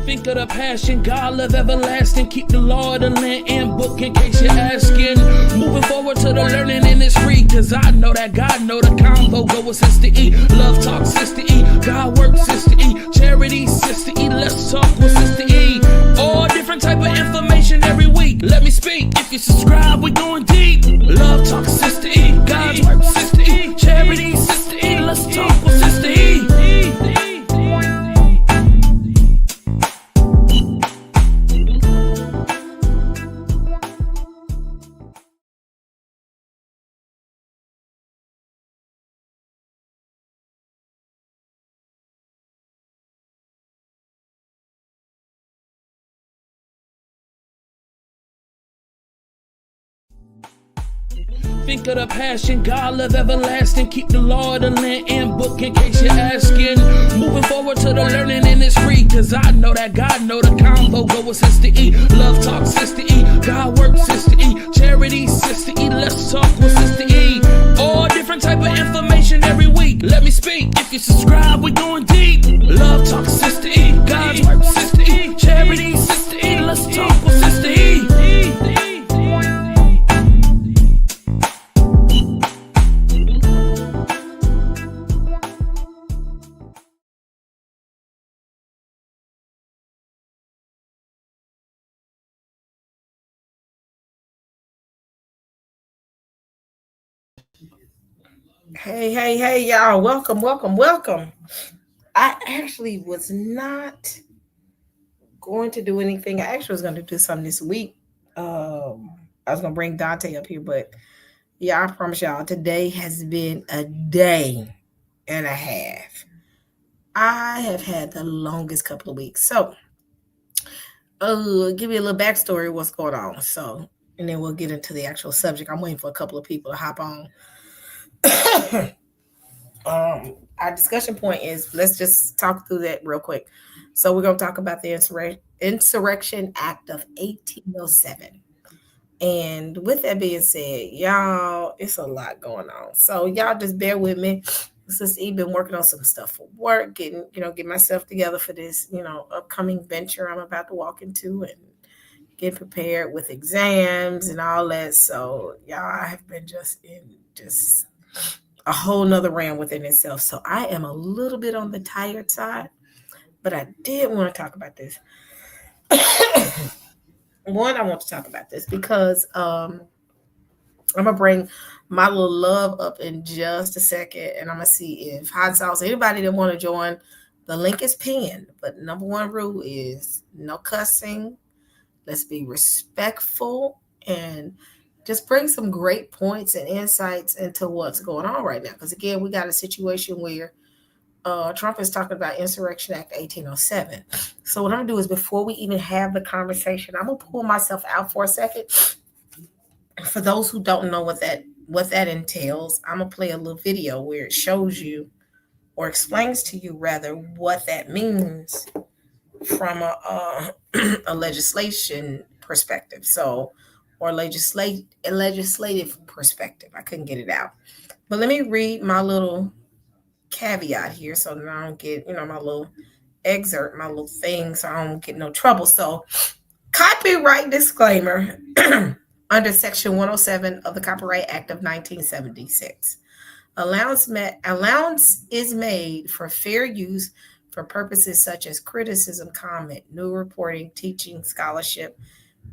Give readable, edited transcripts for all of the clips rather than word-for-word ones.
Think of the passion, God love everlasting. Keep the law of the land and book in case you're asking. Moving forward to the learning and it's free. Cause I know that God know the combo go with Sister E. Love talk Sister E, God work Sister E. Charity Sister E, let's talk with Sister E. All different type of information every week. Let me speak, if you subscribe we going deep. Love talk Sister E, God work Sister E. Charity Sister E, let's talk with Sister E. Think of the passion, God love everlasting. Keep the law of the land and book in case you're asking. Moving forward to the learning and it's free. Cause I know that God know the combo go with Sister E. Love talk Sister E, God work Sister E. Charity Sister E, let's talk with Sister E. All different type of information every week. Let me speak, if you subscribe we going deep. Love talk Sister E, God work Sister E. Charity Sister E, let's talk with Sister E. Hey, y'all. Welcome. I actually was not going to do anything. I actually was going to do something this week. I was going to bring Dante up here, but yeah, I promise y'all, today has been a day and a half. I have had the longest couple of weeks. So, give you a little backstory of what's going on. So, and then we'll get into the actual subject. I'm waiting for a couple of people to hop on. Our discussion point is, let's just talk through that real quick. So we're going to talk about the Insurrection Act of 1807. And with that being said, y'all, it's a lot going on. So y'all just bear with me. Since Eve been working on some stuff for work, get myself together for this, upcoming venture I'm about to walk into and get prepared with exams and all that. So y'all, I have been just a whole nother realm within itself. So I am a little bit on the tired side, but I did want to talk about this. One, I want to talk about this because I'm gonna bring my little love up in just a second, and I'm gonna see if hot sauce. Anybody that want to join, the link is pinned. But number one rule is no cussing. Let's be respectful and just bring some great points and insights into what's going on right now. Because again, we got a situation where Trump is talking about Insurrection Act 1807. So what I'm gonna do is, before we even have the conversation, I'm gonna pull myself out for a second. For those who don't know what that entails, I'm gonna play a little video where it shows you, or explains to you rather, what that means from a legislation perspective. So, or a legislative perspective. I couldn't get it out. But let me read my little caveat here so that I don't get, my little excerpt, my little thing, so I don't get no trouble. So, copyright disclaimer under Section 107 of the Copyright Act of 1976. Allowance is made for fair use for purposes such as criticism, comment, new reporting, teaching, scholarship,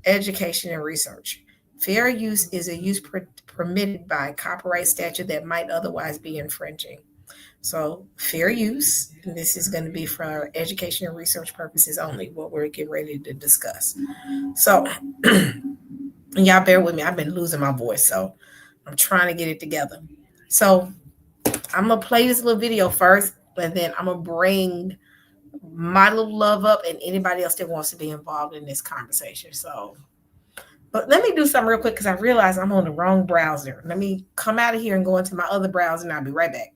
education, and research. Fair use is a use permitted by copyright statute that might otherwise be infringing. So, fair use, and this is going to be for education and research purposes only, what we're getting ready to discuss. So, y'all bear with me. I've been losing my voice, so I'm trying to get it together. So, I'm going to play this little video first, and then I'm going to bring my little love up and anybody else that wants to be involved in this conversation. So, but let me do something real quick because I realize I'm on the wrong browser. Let me come out of here and go into my other browser, and I'll be right back.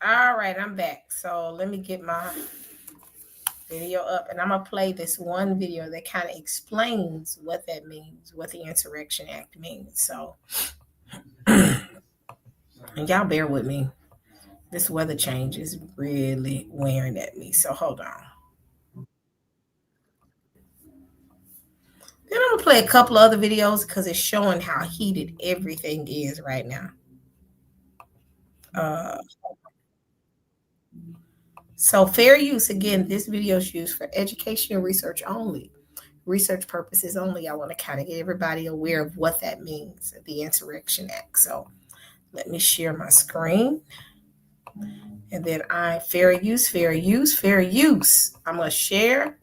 All right, I'm back. So let me get my video up, and I'm gonna play this one video that kind of explains what that means, what the Insurrection Act means. So, and y'all bear with me. This weather change is really wearing at me. So hold on. Then I'm gonna play a couple other videos because it's showing how heated everything is right now. Uh, so fair use, again, this video is used for education and research only. Research purposes only. I want to kind of get everybody aware of what that means, the Insurrection Act. So let me share my screen. And then fair use, fair use, fair use. I'm going to share.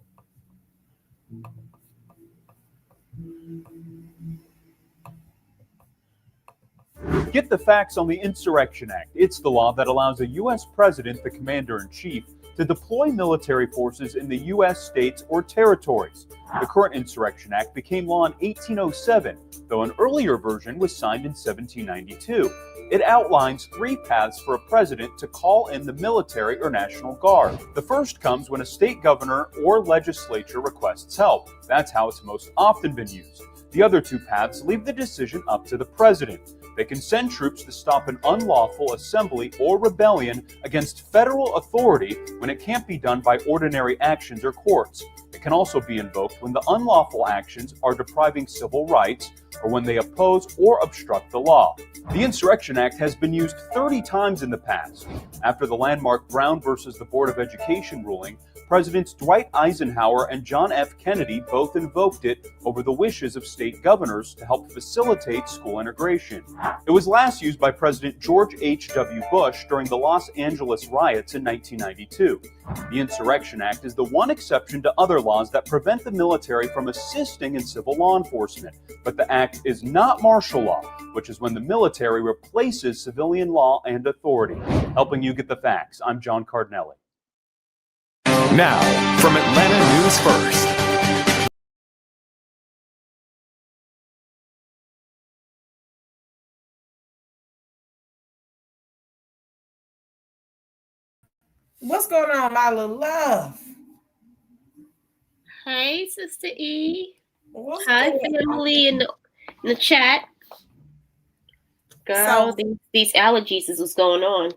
Get the facts on the Insurrection Act. It's the law that allows a U.S. president, the commander-in-chief, to deploy military forces in the U.S. states or territories. The current Insurrection Act became law in 1807, though an earlier version was signed in 1792. It outlines 3 paths for a president to call in the military or National Guard. The first comes when a state governor or legislature requests help. That's how it's most often been used. The other 2 paths leave the decision up to the president. They can send troops to stop an unlawful assembly or rebellion against federal authority when it can't be done by ordinary actions or courts. It can also be invoked when the unlawful actions are depriving civil rights or when they oppose or obstruct the law. The Insurrection Act has been used 30 times in the past. After the landmark Brown versus the Board of Education ruling, Presidents Dwight Eisenhower and John F. Kennedy both invoked it over the wishes of state governors to help facilitate school integration. It was last used by President George H.W. Bush during the Los Angeles riots in 1992. The Insurrection Act is the one exception to other laws that prevent the military from assisting in civil law enforcement, but the act is not martial law, which is when the military replaces civilian law and authority. Helping you get the facts, I'm John Cardinelli. Now, from Atlanta News First. What's going on, my little love? Hey, Sister E. What's Hi, going family in the chat. Girl, these allergies is what's going on.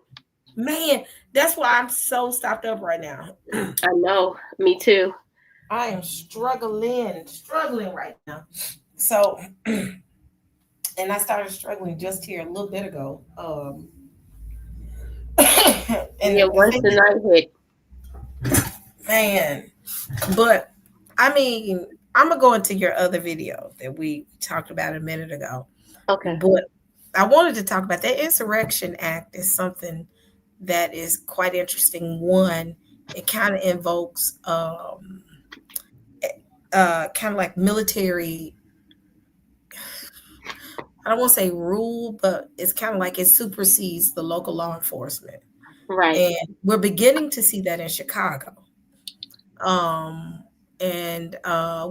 Man, that's why I'm so stopped up right now. I know. Me too. I am struggling right now. So, and I started struggling just here a little bit ago. And yeah, once the night hit. Man, but I mean, I'm gonna go into your other video that we talked about a minute ago. Okay. But I wanted to talk about that Insurrection Act is something that is quite interesting. One, it kind of invokes kind of like military, I don't want to say rule, but it's kind of like it supersedes the local law enforcement. Right. And we're beginning to see that in Chicago. And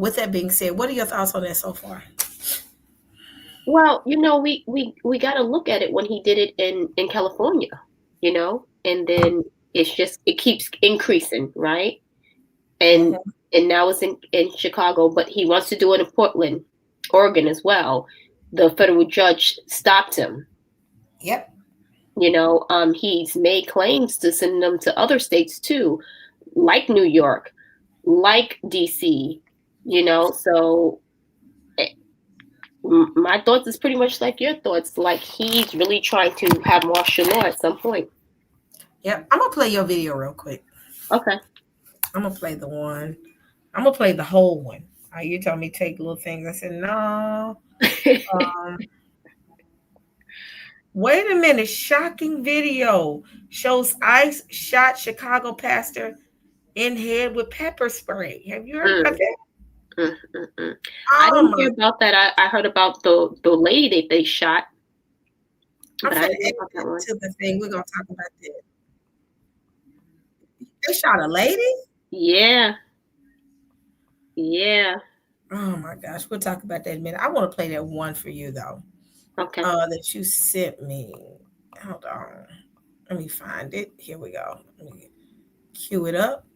with that being said, what are your thoughts on that so far? Well, you know, we got to look at it when he did it in California, you know, and then it keeps increasing, right? And now it's in Chicago, but he wants to do it in Portland, Oregon as well. The federal judge stopped him. Yep. You know, he's made claims to send them to other states too, like New York, like DC, you know, so my thoughts is pretty much like your thoughts. Like he's really trying to have martial law at some point. Yep. I'm going to play your video real quick. Okay. I'm going to play the one. I'm going to play the whole one. You told me take little things. I said, no. Wait a minute. Shocking video shows ICE shot Chicago pastor in head with pepper spray. Have you heard about that? I didn't hear about that. I heard about the lady that they shot. But I didn't hear about that one. To the thing. We're going to talk about that. They shot a lady? Yeah. Yeah. Oh my gosh. We'll talk about that in a minute. I want to play that one for you though. Okay. That you sent me. Hold on. Let me find it. Here we go. Let me cue it up.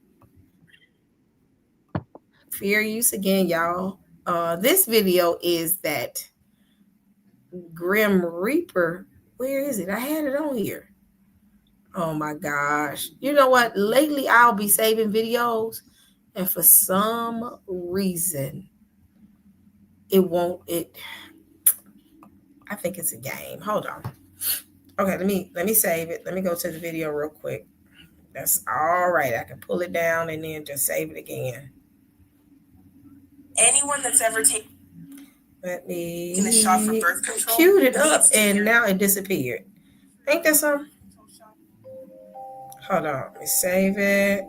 Fair use again, y'all. This video is that Grim Reaper. Where is it? I had it on here. Oh my gosh. You know what? Lately I'll be saving videos, and for some reason it won't. I think it's a game. Hold on. Okay, let me save it. Let me go to the video real quick. That's all right. I can pull it down and then just save it again. Anyone that's ever taken a shot for birth control, queued it up, and now it disappeared. Ain't that something? Hold on. Let me save it.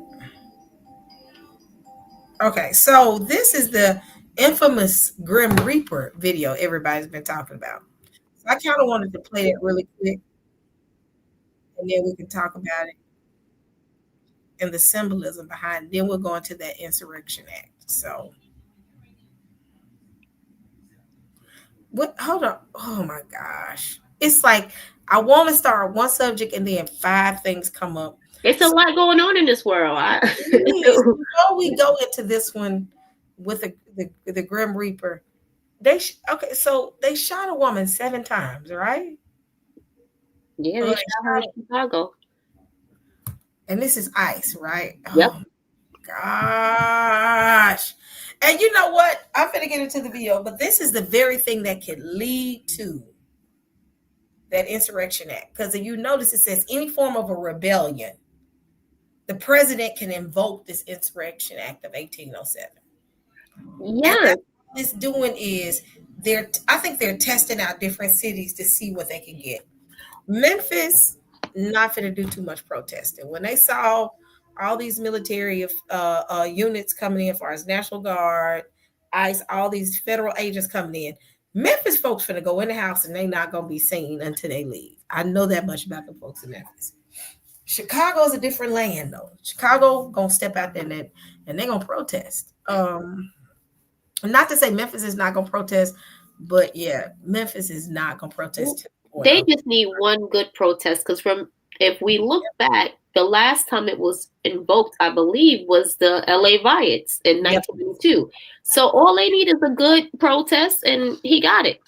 Okay, so this is the infamous Grim Reaper video everybody's been talking about. So I kind of wanted to play it really quick, and then we can talk about it and the symbolism behind it. Then we'll go into that Insurrection Act. So, what? Hold on. Oh my gosh. It's like I want to start one subject and then 5 things come up. It's a lot going on in this world. Before we go into this one with the Grim Reaper, so they shot a woman 7 times, right? Yeah, they shot her in Chicago. And this is ICE, right? Yep. Oh, gosh. And you know what? I'm going to get into the video, but this is the very thing that could lead to that Insurrection Act. Because if you notice, it says any form of a rebellion, the president can invoke this Insurrection Act of 1807. Yeah. What it's doing is I think they're testing out different cities to see what they can get. Memphis, not going to do too much protesting. When they saw all these military units coming in, as far as National Guard, ICE, all these federal agents coming in, Memphis folks finna go in the house and they not gonna be seen until they leave. I know that much about the folks in Memphis. Chicago's a different land though. Chicago gonna step out there and they're gonna protest. Not to say Memphis is not gonna protest, but yeah, Memphis is not gonna protest. They just need one good protest, because if we look back, the last time it was invoked, I believe, was the LA riots in 1992. So all they need is a good protest, and he got it.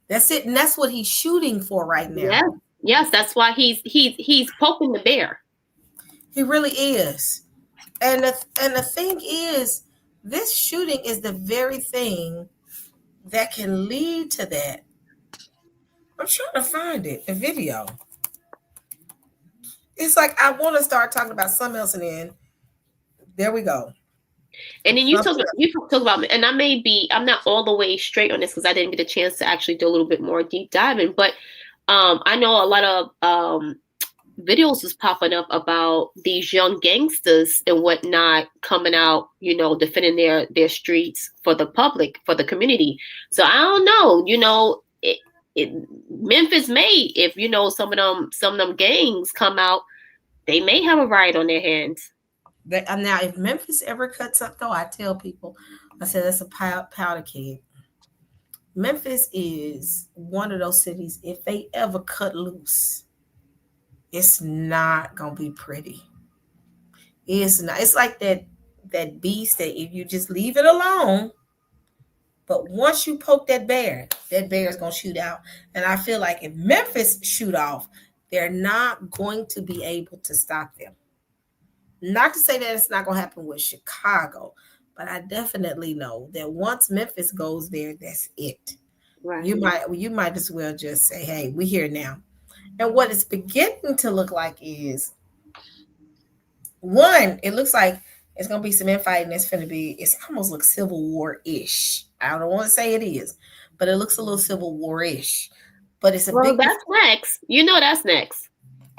That's it, and that's what he's shooting for right now. Yeah. Yes, that's why he's poking the bear. He really is. And the thing is, this shooting is the very thing that can lead to that. I'm trying to find it, the video. It's like I want to start talking about something else, and then there we go. And then you talk about, and I'm not all the way straight on this because I didn't get a chance to actually do a little bit more deep diving, but I know a lot of videos was popping up about these young gangsters and whatnot coming out, defending their streets for the public, for the community. So I don't know, Memphis may, if some of them gangs come out, they may have a riot on their hands. Now, if Memphis ever cuts up, though, I tell people, I said that's a powder keg. Memphis is one of those cities, if they ever cut loose, it's not gonna be pretty. It's not. It's like that beast that if you just leave it alone, but once you poke that bear is gonna shoot out. And I feel like if Memphis shoot off, they're not going to be able to stop them. Not to say that it's not gonna happen with Chicago, but I definitely know that once Memphis goes there, that's it. Right. You might as well just say, hey, we're here now. And what it's beginning to look like is, one, it looks like it's going to be some infighting. It almost looks Civil War-ish. I don't want to say it is, but it looks a little Civil War-ish. But it's that's next. That's next.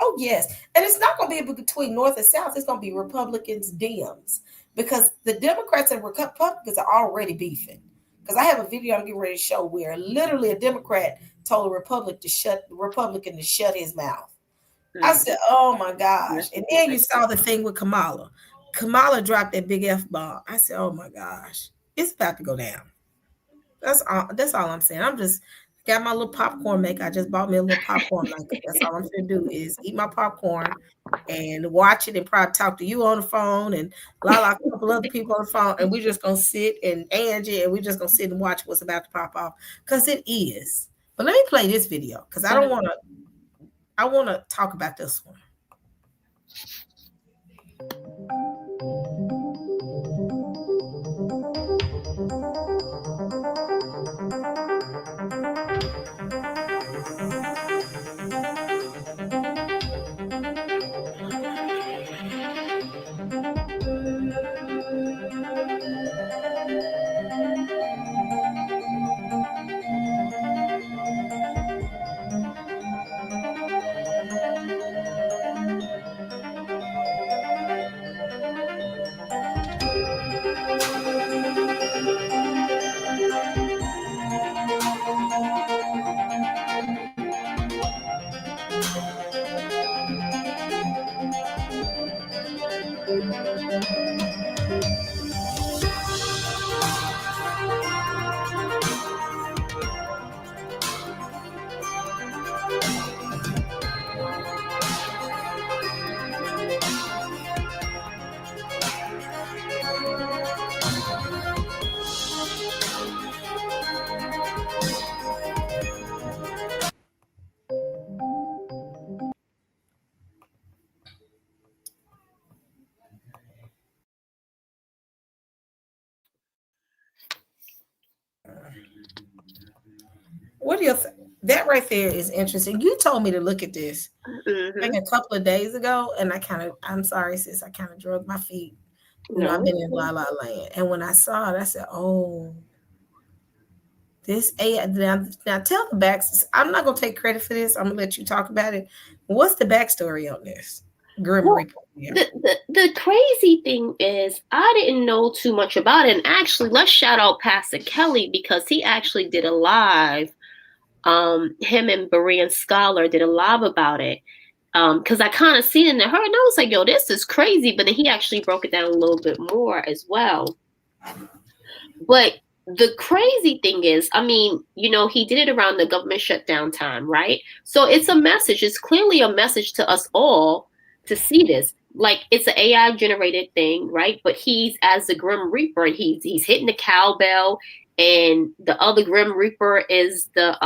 Oh, yes. And it's not going to be between North and South. It's going to be Republicans, Dems, because the Democrats and Republicans are already beefing. Because I have a video I'm getting ready to show where literally a Democrat told a Republican to shut his mouth. I said, oh my gosh. And then you saw the thing with Kamala. Kamala dropped that big F-bomb. I said, oh my gosh, it's about to go down. That's all I'm saying. I'm just got my little popcorn maker. I just bought me a little popcorn maker. That's all I'm gonna do is eat my popcorn and watch it and probably talk to you on the phone and a couple other people on the phone, and we're just gonna sit and Angie and we're just gonna sit and watch what's about to pop off because it is. But let me play this video because I want to talk about this one. What do you think? That right there is interesting. You told me to look at this like a couple of days ago, and I'm sorry, sis, I kind of drug my feet. You know, I've been in La La Land. And when I saw it, I said, oh, this AI. Now tell the backs. I'm not going to take credit for this. I'm going to let you talk about it. What's the backstory on this? Grim Reaper. The crazy thing is I didn't know too much about it. And actually, let's shout out Pastor Kelly because he actually did a live. Him and Berean Scholar did a live about it. Because I kind of seen it and heard, and I was like, yo, this is crazy. But then he actually broke it down a little bit more as well. But the crazy thing is, I mean, you know, he did it around the government shutdown time, right? So it's a message. It's clearly a message to us all to see this. Like, it's an AI generated thing, right? But he's as the Grim Reaper, he's hitting the cowbell, and the other Grim Reaper is the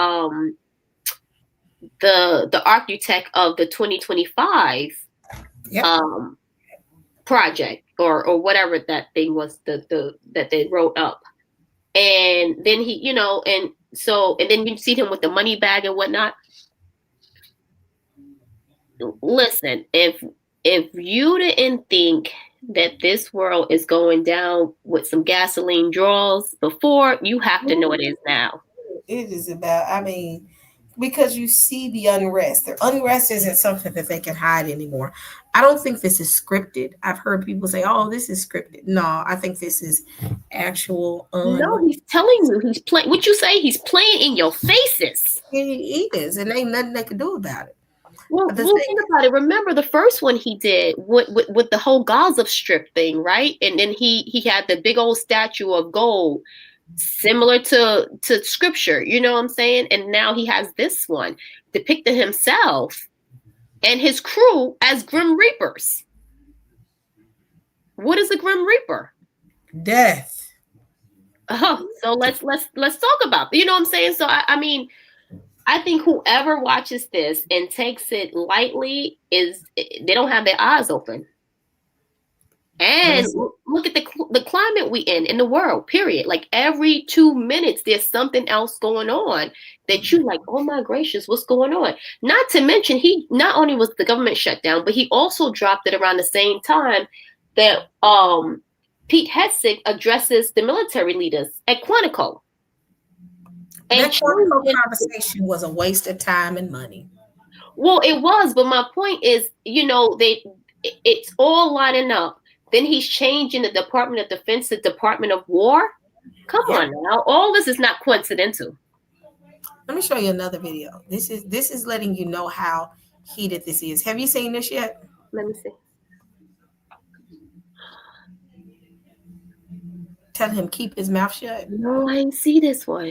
architect of the 2025 project or whatever that thing was that they wrote up. And then he, you know, and then you see him with the money bag and whatnot. Listen, if you didn't think that this world is going down with some gasoline draws before, you have to know it is now. It is about, I mean, because you see the unrest. The unrest isn't something that they can hide anymore. I don't think this is scripted. I've heard people say, oh, this is scripted. No, I think this is actual. No, he's telling you, he's playing. What you say? He's playing in your faces. He is, and ain't nothing they can do about it. Well, think about it. Remember the first one he did with the whole Gaza Strip thing, right? And then he had the big old statue of gold, similar to scripture, you know what I'm saying? And now he has this one depicting himself and his crew as Grim Reapers. What is a Grim Reaper? Death. So let's talk about it. You know what I'm saying? So I mean, I think whoever watches this and takes it lightly they don't have their eyes open. And look at the climate we in the world, period. Like every 2 minutes, there's something else going on that you like, oh my gracious, what's going on? Not to mention, he not only was the government shut down, but he also dropped it around the same time that Pete Hegseth addresses the military leaders at Quantico. And that Quantico conversation was a waste of time and money. Well, it was, but my point is, you know, it's all lining up. Then he's changing the Department of Defense to Department of War. Come on now. All this is not coincidental. Let me show you another video. This is letting you know how heated this is. Have you seen this yet? Let me see. Tell him keep his mouth shut. No, I didn't see this one.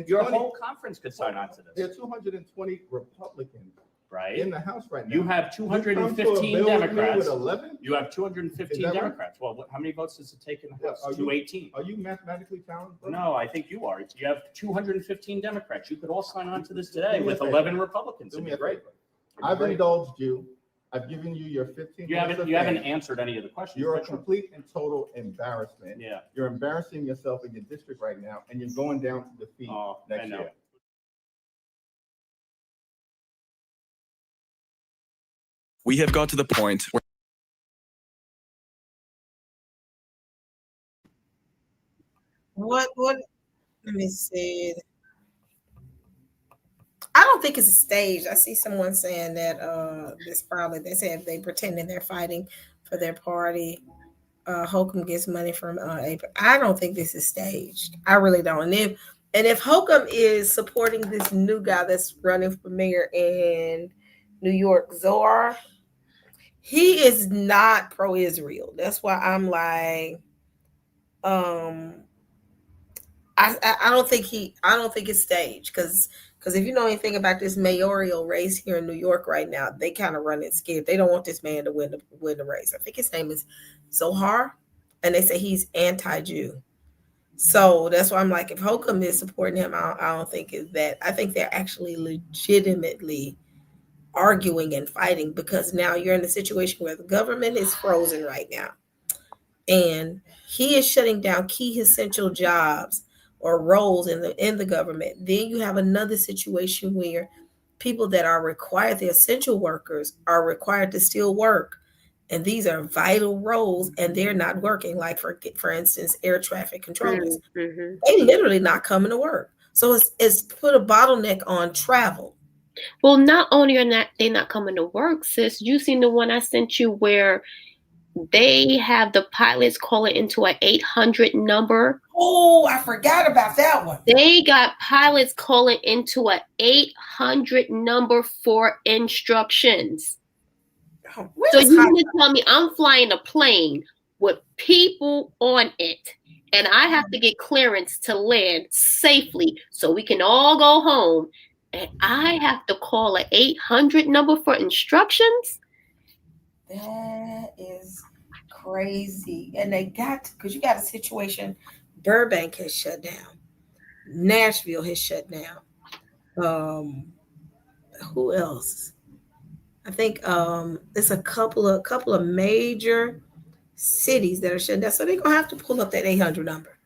and Your 20 whole conference could sign on to There this. are 220 Republicans right? in the House right now. You have You come to a 215 bill with me Democrats. with 11? You have 215 Is that right? Democrats. Well, how many votes does it take in the House? Are you- 218. Are you mathematically challenged? bro? No, I think you are. You have 215 Democrats. You could all sign on to this today Do me a with favor. 11 Republicans. Do It'd me be a great. favor. I've indulged you. I've given you your 15 You minutes haven't of you haven't fame. answered any of the questions. You're a but sure. complete and total embarrassment. Yeah. You're embarrassing yourself in your district right now, and you're going down to defeat Oh, I next know. year. We have got to the point where What? Let me see. I don't think it's a stage. I see someone saying that this probably they said they pretending they're fighting for their party. Holcomb gets money from I don't think this is staged. I really don't. And if Holcomb is supporting this new guy that's running for mayor in New York, Zohar, he is not pro-Israel. That's why I'm like, I don't think it's staged because if you know anything about this mayoral race here in New York right now, they kind of run it scared. They don't want this man to win the race. I think his name is Zohar, and they say he's anti-Jew. So that's why I'm like, if Holcomb is supporting him, I don't think it's that. I think they're actually legitimately arguing and fighting because now you're in a situation where the government is frozen right now, and he is shutting down key essential jobs or roles in the government. Then you have another situation where people that are required, the essential workers, are required to still work, and these are vital roles, and they're not working. Like for instance, air traffic controllers, Mm-hmm. they literally not coming to work. So it's put a bottleneck on travel. Well, not only are they not coming to work, sis. You seen the one I sent you where they have the pilots calling into an 800 number. Oh, I forgot about that one. They got pilots calling into an 800 number for instructions. Where's So you Hot- mean to tell me I'm flying a plane with people on it, and I have to get clearance to land safely so we can all go home, and I have to call an 800 number for instructions? That is crazy. And they got, because you got a situation, Burbank has shut down, Nashville has shut down. Who else? I think it's a couple of major cities that are shut down. So they're gonna have to pull up that 800 number.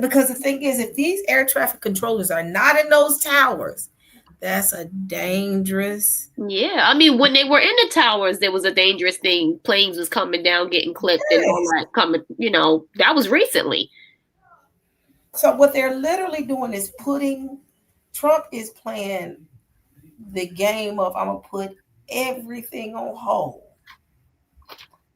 Because the thing is, if these air traffic controllers are not in those towers, that's a dangerous. Yeah, I mean, when they were in the towers, there was a dangerous thing. Planes was coming down, getting clipped, and all that coming. That was recently. So what they're literally doing is Trump is playing the game of I'm gonna put everything on hold.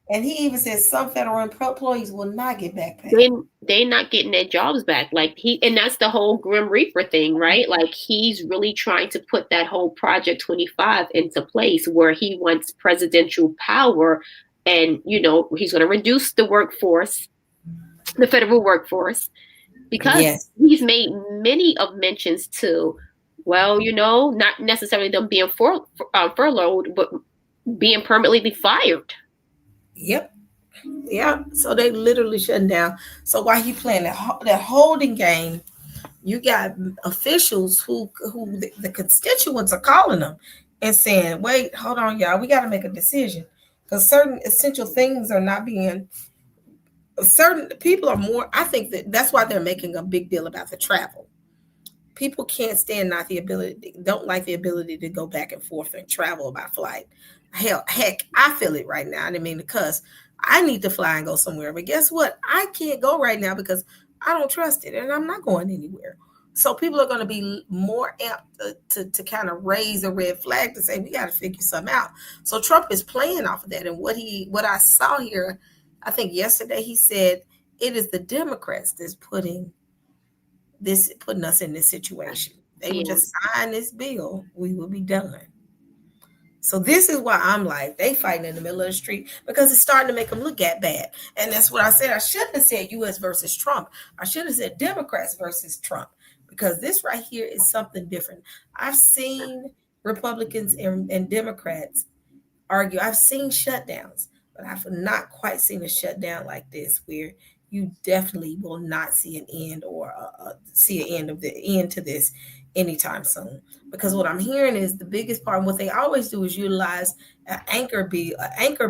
And he even says some federal employees will not get back pay. They're not getting their jobs back. And that's the whole Grim Reaper thing, right? Like he's really trying to put that whole Project 25 into place where he wants presidential power, and he's going to reduce the workforce, the federal workforce, because he's made many of mentions to, not necessarily them being furloughed, but being permanently fired. Yep. Yeah. So they literally shutting down. So while he playing that holding game, you got officials who the constituents are calling them and saying, "Wait, hold on, y'all. We got to make a decision because certain essential things are not being. Certain people are more. I think that's why they're making a big deal about the travel. People can't stand don't like the ability to go back and forth and travel by flight. Heck, I feel it right now. I didn't mean to cuss. I need to fly and go somewhere. But guess what? I can't go right now because I don't trust it and I'm not going anywhere. So people are going to be more apt to kind of raise a red flag to say, we got to figure something out. So Trump is playing off of that. And what I saw here, I think yesterday, he said it is the Democrats that's putting us in this situation. They would just sign this bill, we will be done. So this is why I'm like, they fighting in the middle of the street because it's starting to make them look bad. And that's what I said. I shouldn't have said U.S. versus Trump. I should have said Democrats versus Trump because this right here is something different. I've seen Republicans and Democrats argue. I've seen shutdowns, but I've not quite seen a shutdown like this where you definitely will not see an end or see an end of the end to this anytime soon. Because what I'm hearing is the biggest part. What they always do is utilize an anchor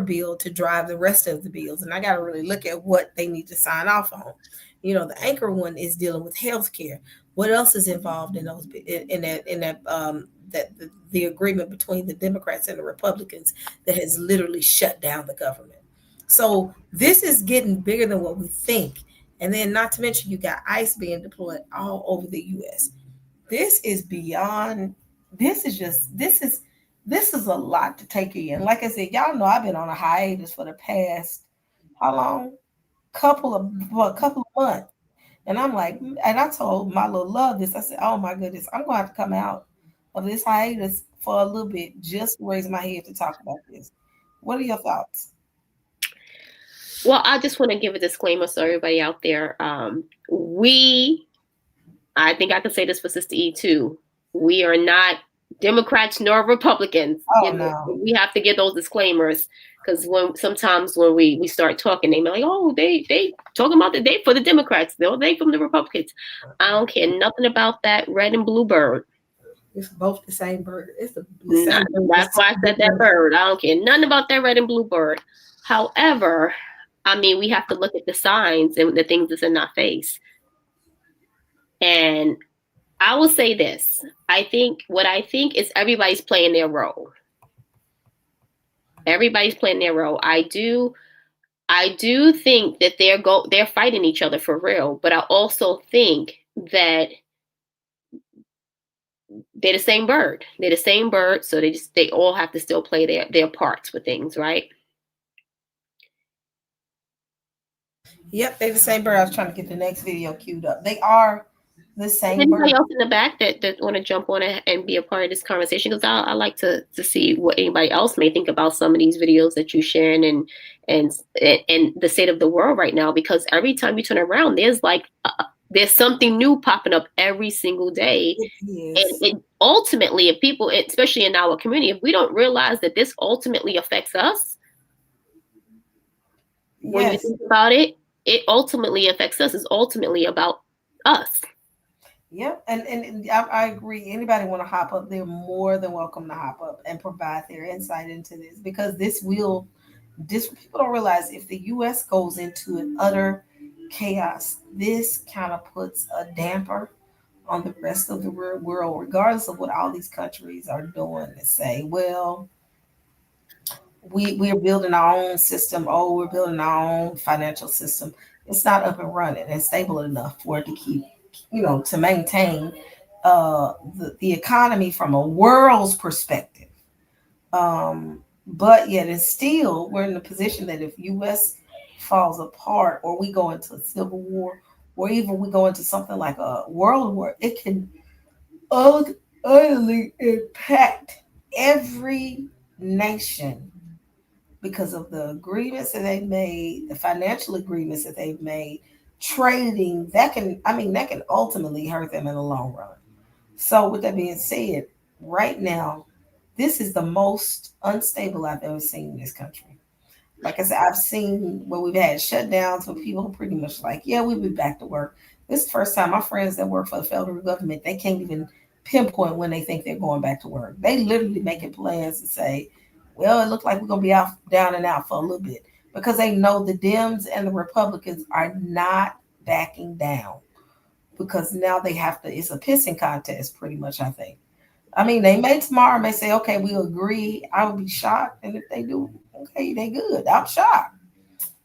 bill to drive the rest of the bills, and I got to really look at what they need to sign off on. The anchor one is dealing with health care. What else is involved in those the agreement between the Democrats and the Republicans that has literally shut down the government? So this is getting bigger than what we think. And then not to mention you got ICE being deployed all over the US. This is beyond this is a lot to take in. Like I said, y'all know I've been on a hiatus for the past how long? A couple of months. And I'm like, and I told my little love this. I said, oh my goodness, I'm going to have to come out of this hiatus for a little bit just to raise my head to talk about this. What are your thoughts? Well, I just want to give a disclaimer so everybody out there. I think I can say this for Sister E too. We are not Democrats nor Republicans. Oh, no. We have to get those disclaimers because sometimes when we start talking, they be like, oh, they talking about they for the Democrats, they from the Republicans. I don't care nothing about that red and blue bird. It's both the same bird. It's the same bird. That's why I said that bird. I don't care nothing about that red and blue bird. However, I mean, we have to look at the signs and the things that's in our face. And I will say this. I think is everybody's playing their role. Everybody's playing their role. I do think that they're fighting each other for real, but I also think that they're the same bird. They're the same bird, so they all have to still play their parts with things, right? Yep, they're the same bird. I was trying to get the next video queued up. They are the same Anybody bird. else in the back that want to jump on it and be a part of this conversation? Because I like to see what anybody else may think about some of these videos that you sharing and the state of the world right now. Because every time you turn around, there's something new popping up every single day. Yes. And ultimately, if people, especially in our community, if we don't realize that this ultimately affects us, when you think about it, it ultimately affects us. It's ultimately about us. Yep, and I agree. Anybody want to hop up, they're more than welcome to hop up and provide their insight into this, because people don't realize if the U.S. goes into an utter chaos, this kind of puts a damper on the rest of the world, regardless of what all these countries are doing to say, well, we're building our own system. Oh, we're building our own financial system. It's not up and running and stable enough for it to keep, to maintain the economy from a world's perspective. But yet it's still, we're in the position that if U.S. falls apart or we go into a civil war or even we go into something like a world war, it can utterly impact every nation because of the agreements that they've made, the financial agreements that they've made, trading, that can ultimately hurt them in the long run. So with that being said, right now, this is the most unstable I've ever seen in this country. Like I said, I've seen where we've had shutdowns where people are pretty much like, yeah, we'll be back to work. This is the first time my friends that work for the federal government, they can't even pinpoint when they think they're going back to work. They literally making plans to say, well, it looks like we're going to be out, down and out for a little bit, because they know the Dems and the Republicans are not backing down, because now they have to, it's a pissing contest pretty much, I think. I mean, they may tomorrow may say, okay, we'll agree. I would be shocked. And if they do, okay, they good. I'm shocked.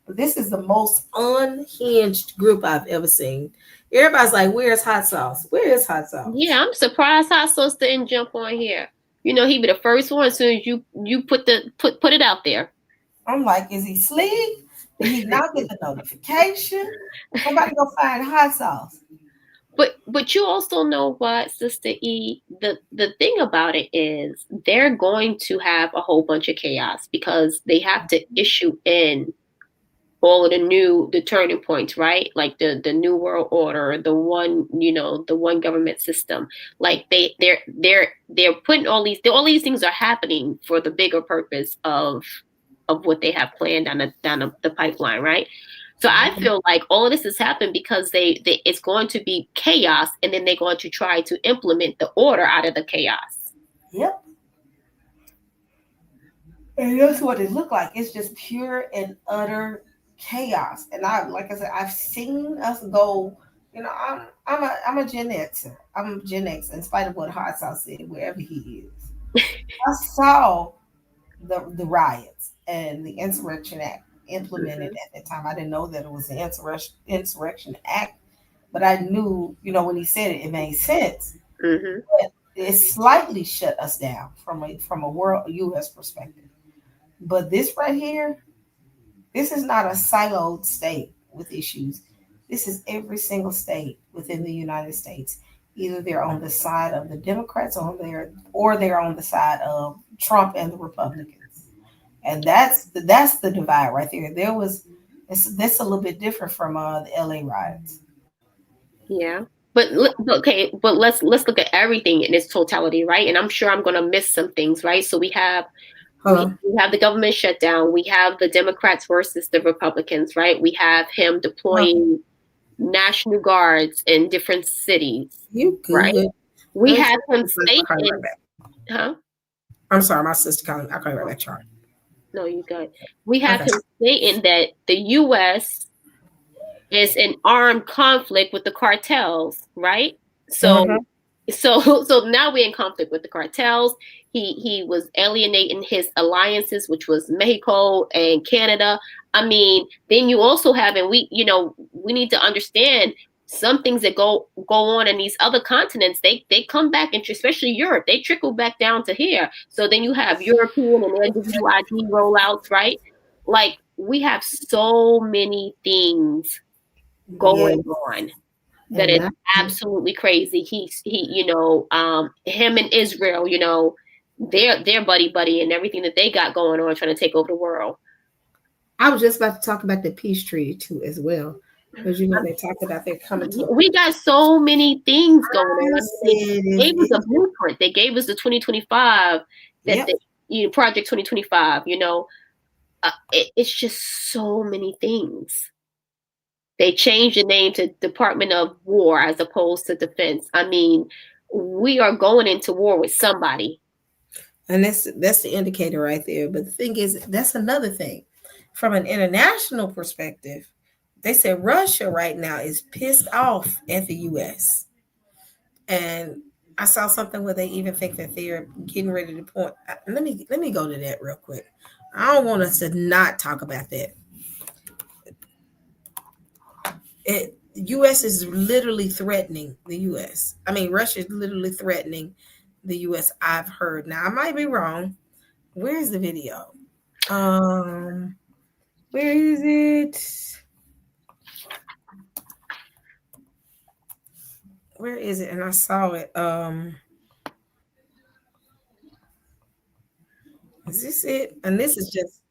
But this is the most unhinged group I've ever seen. Everybody's like, where's hot sauce? Where is hot sauce? Yeah, I'm surprised hot sauce didn't jump on here. He be the first one as soon as you put it out there. I'm like, is he asleep? Did he not get the notification? Somebody go find hot sauce. But you also know what, Sister E, the thing about it is they're going to have a whole bunch of chaos because they have to issue in all of the turning points, right? Like the new world order, the one, the one government system. Like they're putting all these things are happening for the bigger purpose of what they have planned down the pipeline, right? So I feel like all of this has happened because it's going to be chaos, and then they're going to try to implement the order out of the chaos. Yep. And that's what it looked like. It's just pure and utter chaos. And like I said, I've seen us go. I'm a Gen Xer. I'm Gen X, in spite of what Hot Sauce said, wherever he is. I saw the riots and the Insurrection Act implemented at that time. I didn't know that it was the Insurrection Act, but I knew, when he said it, it made sense. Mm-hmm. But it slightly shut us down from a world U.S. perspective. But this right here, this is not a siloed state with issues. This is every single state within the United States. Either they're on the side of the Democrats or they're on the side of Trump and the Republicans. And that's the divide right there. That's a little bit different from the LA riots. Yeah. But let's look at everything in its totality, right? And I'm sure I'm going to miss some things, right? So we have the government shutdown. We have the Democrats versus the Republicans, right? We have him deploying National Guards in different cities. You good? Right? We have him stating, huh? I'm sorry, my sister calling. I'll call you right back, Charlie. No, you good. We have him stating that the U.S. is in armed conflict with the cartels, right? So now we're in conflict with the cartels. He was alienating his alliances, which was Mexico and Canada. I mean, then you also have, and we need to understand some things that go on in these other continents. They come back, and especially Europe, they trickle back down to here. So then you have European and their WID rollouts, right? Like, we have so many things going on that is absolutely crazy. Him and Israel, they're buddy and everything that they got going on, trying to take over the world. I was just about to talk about the peace treaty too, as well, because they talked about they're coming to. We got so many things going on. They gave us a blueprint. They gave us the 2025 Project 2025. It's just so many things. They changed the name to Department of War as opposed to Defense. I mean, we are going into war with somebody. And that's the indicator right there. But the thing is, that's another thing. From an international perspective, they said Russia right now is pissed off at the U.S. And I saw something where they even think that they're getting ready to point. Let me go to that real quick. I don't want us to not talk about that. U.S. is literally threatening the U.S. I mean, Russia is literally threatening the U.S. I've heard. Now, I might be wrong. Where's the video? Where is it? Where is it? And I saw it. Is this it? And this is just.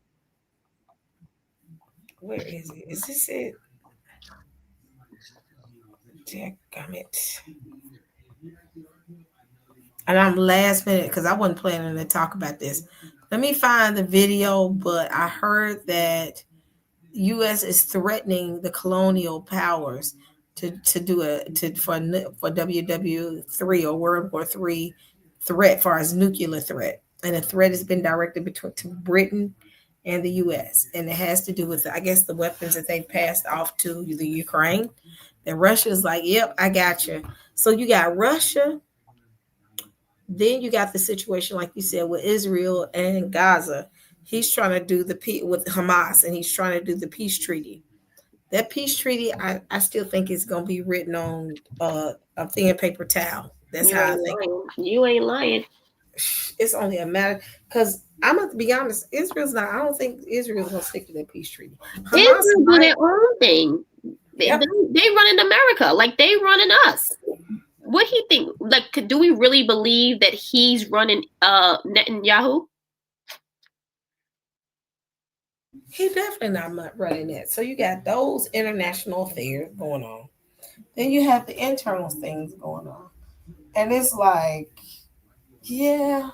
Where is it? Is this it? Dadgummit. And I'm last minute because I wasn't planning to talk about this. Let me find the video, but I heard that U.S. is threatening the colonial powers for WW3 or World War III threat, far as nuclear threat, and the threat has been directed to Britain and the U.S. and it has to do with, I guess, the weapons that they passed off to the Ukraine. And Russia is like, yep, I got you. So you got Russia. Then you got the situation, like you said, with Israel and Gaza. He's trying to do with Hamas, and he's trying to do the peace treaty. That peace treaty, I still think is going to be written on a thin paper towel. That's how I think. You ain't lying. It's only a matter, because I'm going to be honest, I don't think Israel's going to stick to that peace treaty. Israel do their own thing. They running America like they running us. What do you think? Like, do we really believe that he's running Netanyahu? He definitely not running that. So you got those international affairs going on. Then you have the internal things going on. And it's like, yeah,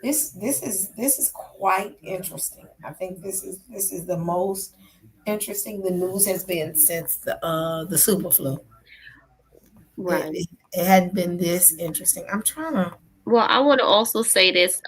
this is quite interesting. I think this is the most interesting the news has been since the super flu. Right. It hadn't been this interesting. I'm trying to. Well, I want to also say this,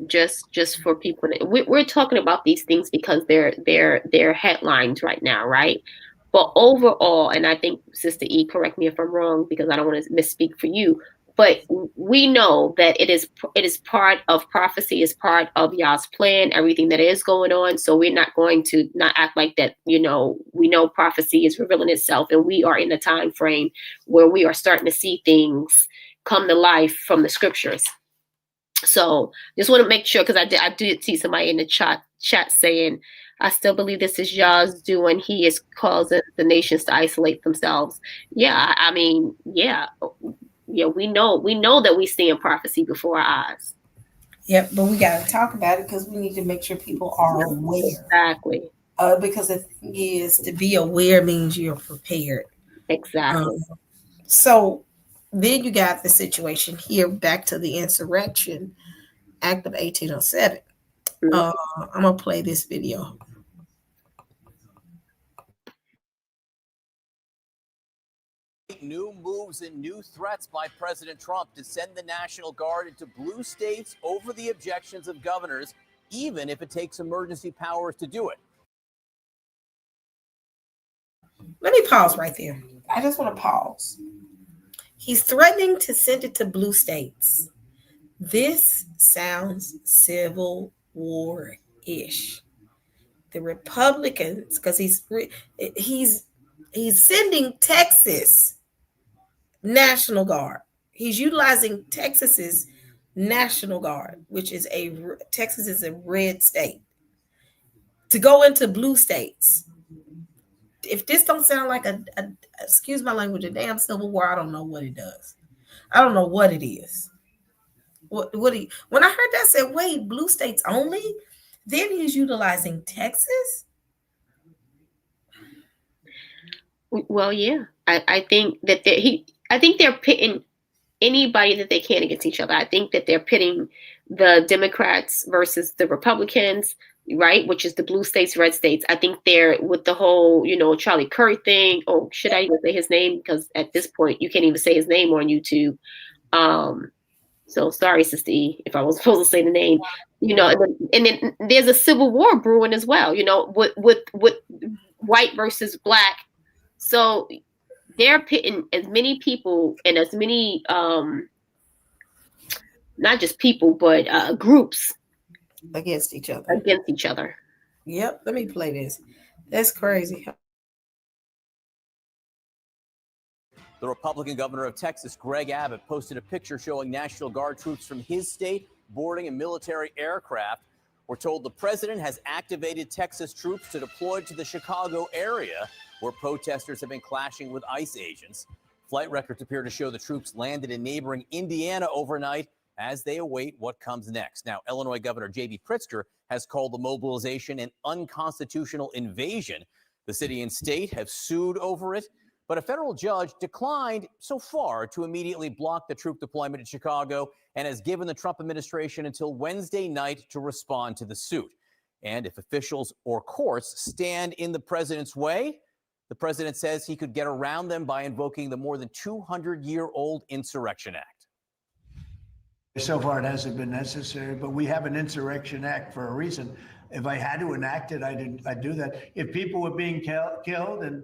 just for people. We're talking about these things because they're headlines right now, right? But overall, and I think Sister E, correct me if I'm wrong, because I don't want to misspeak for you. But we know that it is part of prophecy, is part of Yah's plan, everything that is going on. So we're not going to not act like that. We know prophecy is revealing itself, and we are in a time frame where we are starting to see things come to life from the scriptures. So just want to make sure, because I did see somebody in the chat saying, I still believe this is Yah's doing. He is causing the nations to isolate themselves. Yeah, I mean, yeah, we know that we see in prophecy before our eyes. Yep, but we got to talk about it because we need to make sure people are aware. Exactly. Because the thing is, to be aware means you're prepared. Exactly. So then you got the situation here, back to the Insurrection Act of 1807. I'm going to play this video. New moves and new threats by President Trump to send the National Guard into blue states over the objections of governors, even if it takes emergency powers to do it. Let me pause right there. I just want to pause. He's threatening to send it to blue states. This sounds Civil War-ish. The Republicans, because he's sending Texas National Guard. He's utilizing Texas's National Guard, which is Texas is a red state, to go into blue states. If this don't sound like a excuse my language, a damn Civil War, I don't know what it does. I don't know what it is. When I heard that, I said, wait, blue states only? Then he's utilizing Texas? Well, yeah, I think that they're pitting anybody that they can against each other. I think that they're pitting the Democrats versus the Republicans, right? Which is the blue states, red states. I think they're with the whole, Charlie Kirk thing. Oh, should I even say his name? Because at this point, you can't even say his name on YouTube. So sorry, Sister E, if I was supposed to say the name. And then there's a civil war brewing as well. With white versus black. So they're pitting as many people and as many, not just people, but groups against each other. Yep. Let me play this. That's crazy. The Republican governor of Texas, Greg Abbott, posted a picture showing National Guard troops from his state boarding a military aircraft. We're told the president has activated Texas troops to deploy to the Chicago area, where protesters have been clashing with ICE agents. Flight records appear to show the troops landed in neighboring Indiana overnight as they await what comes next. Now, Illinois Governor J.B. Pritzker has called the mobilization an unconstitutional invasion. The city and state have sued over it, but a federal judge declined so far to immediately block the troop deployment in Chicago and has given the Trump administration until Wednesday night to respond to the suit. And if officials or courts stand in the president's way, the president says he could get around them by invoking the more than 200-year-old Insurrection Act. So far, it hasn't been necessary, but we have an Insurrection Act for a reason. If I had to enact it, I'd do that. If people were being killed and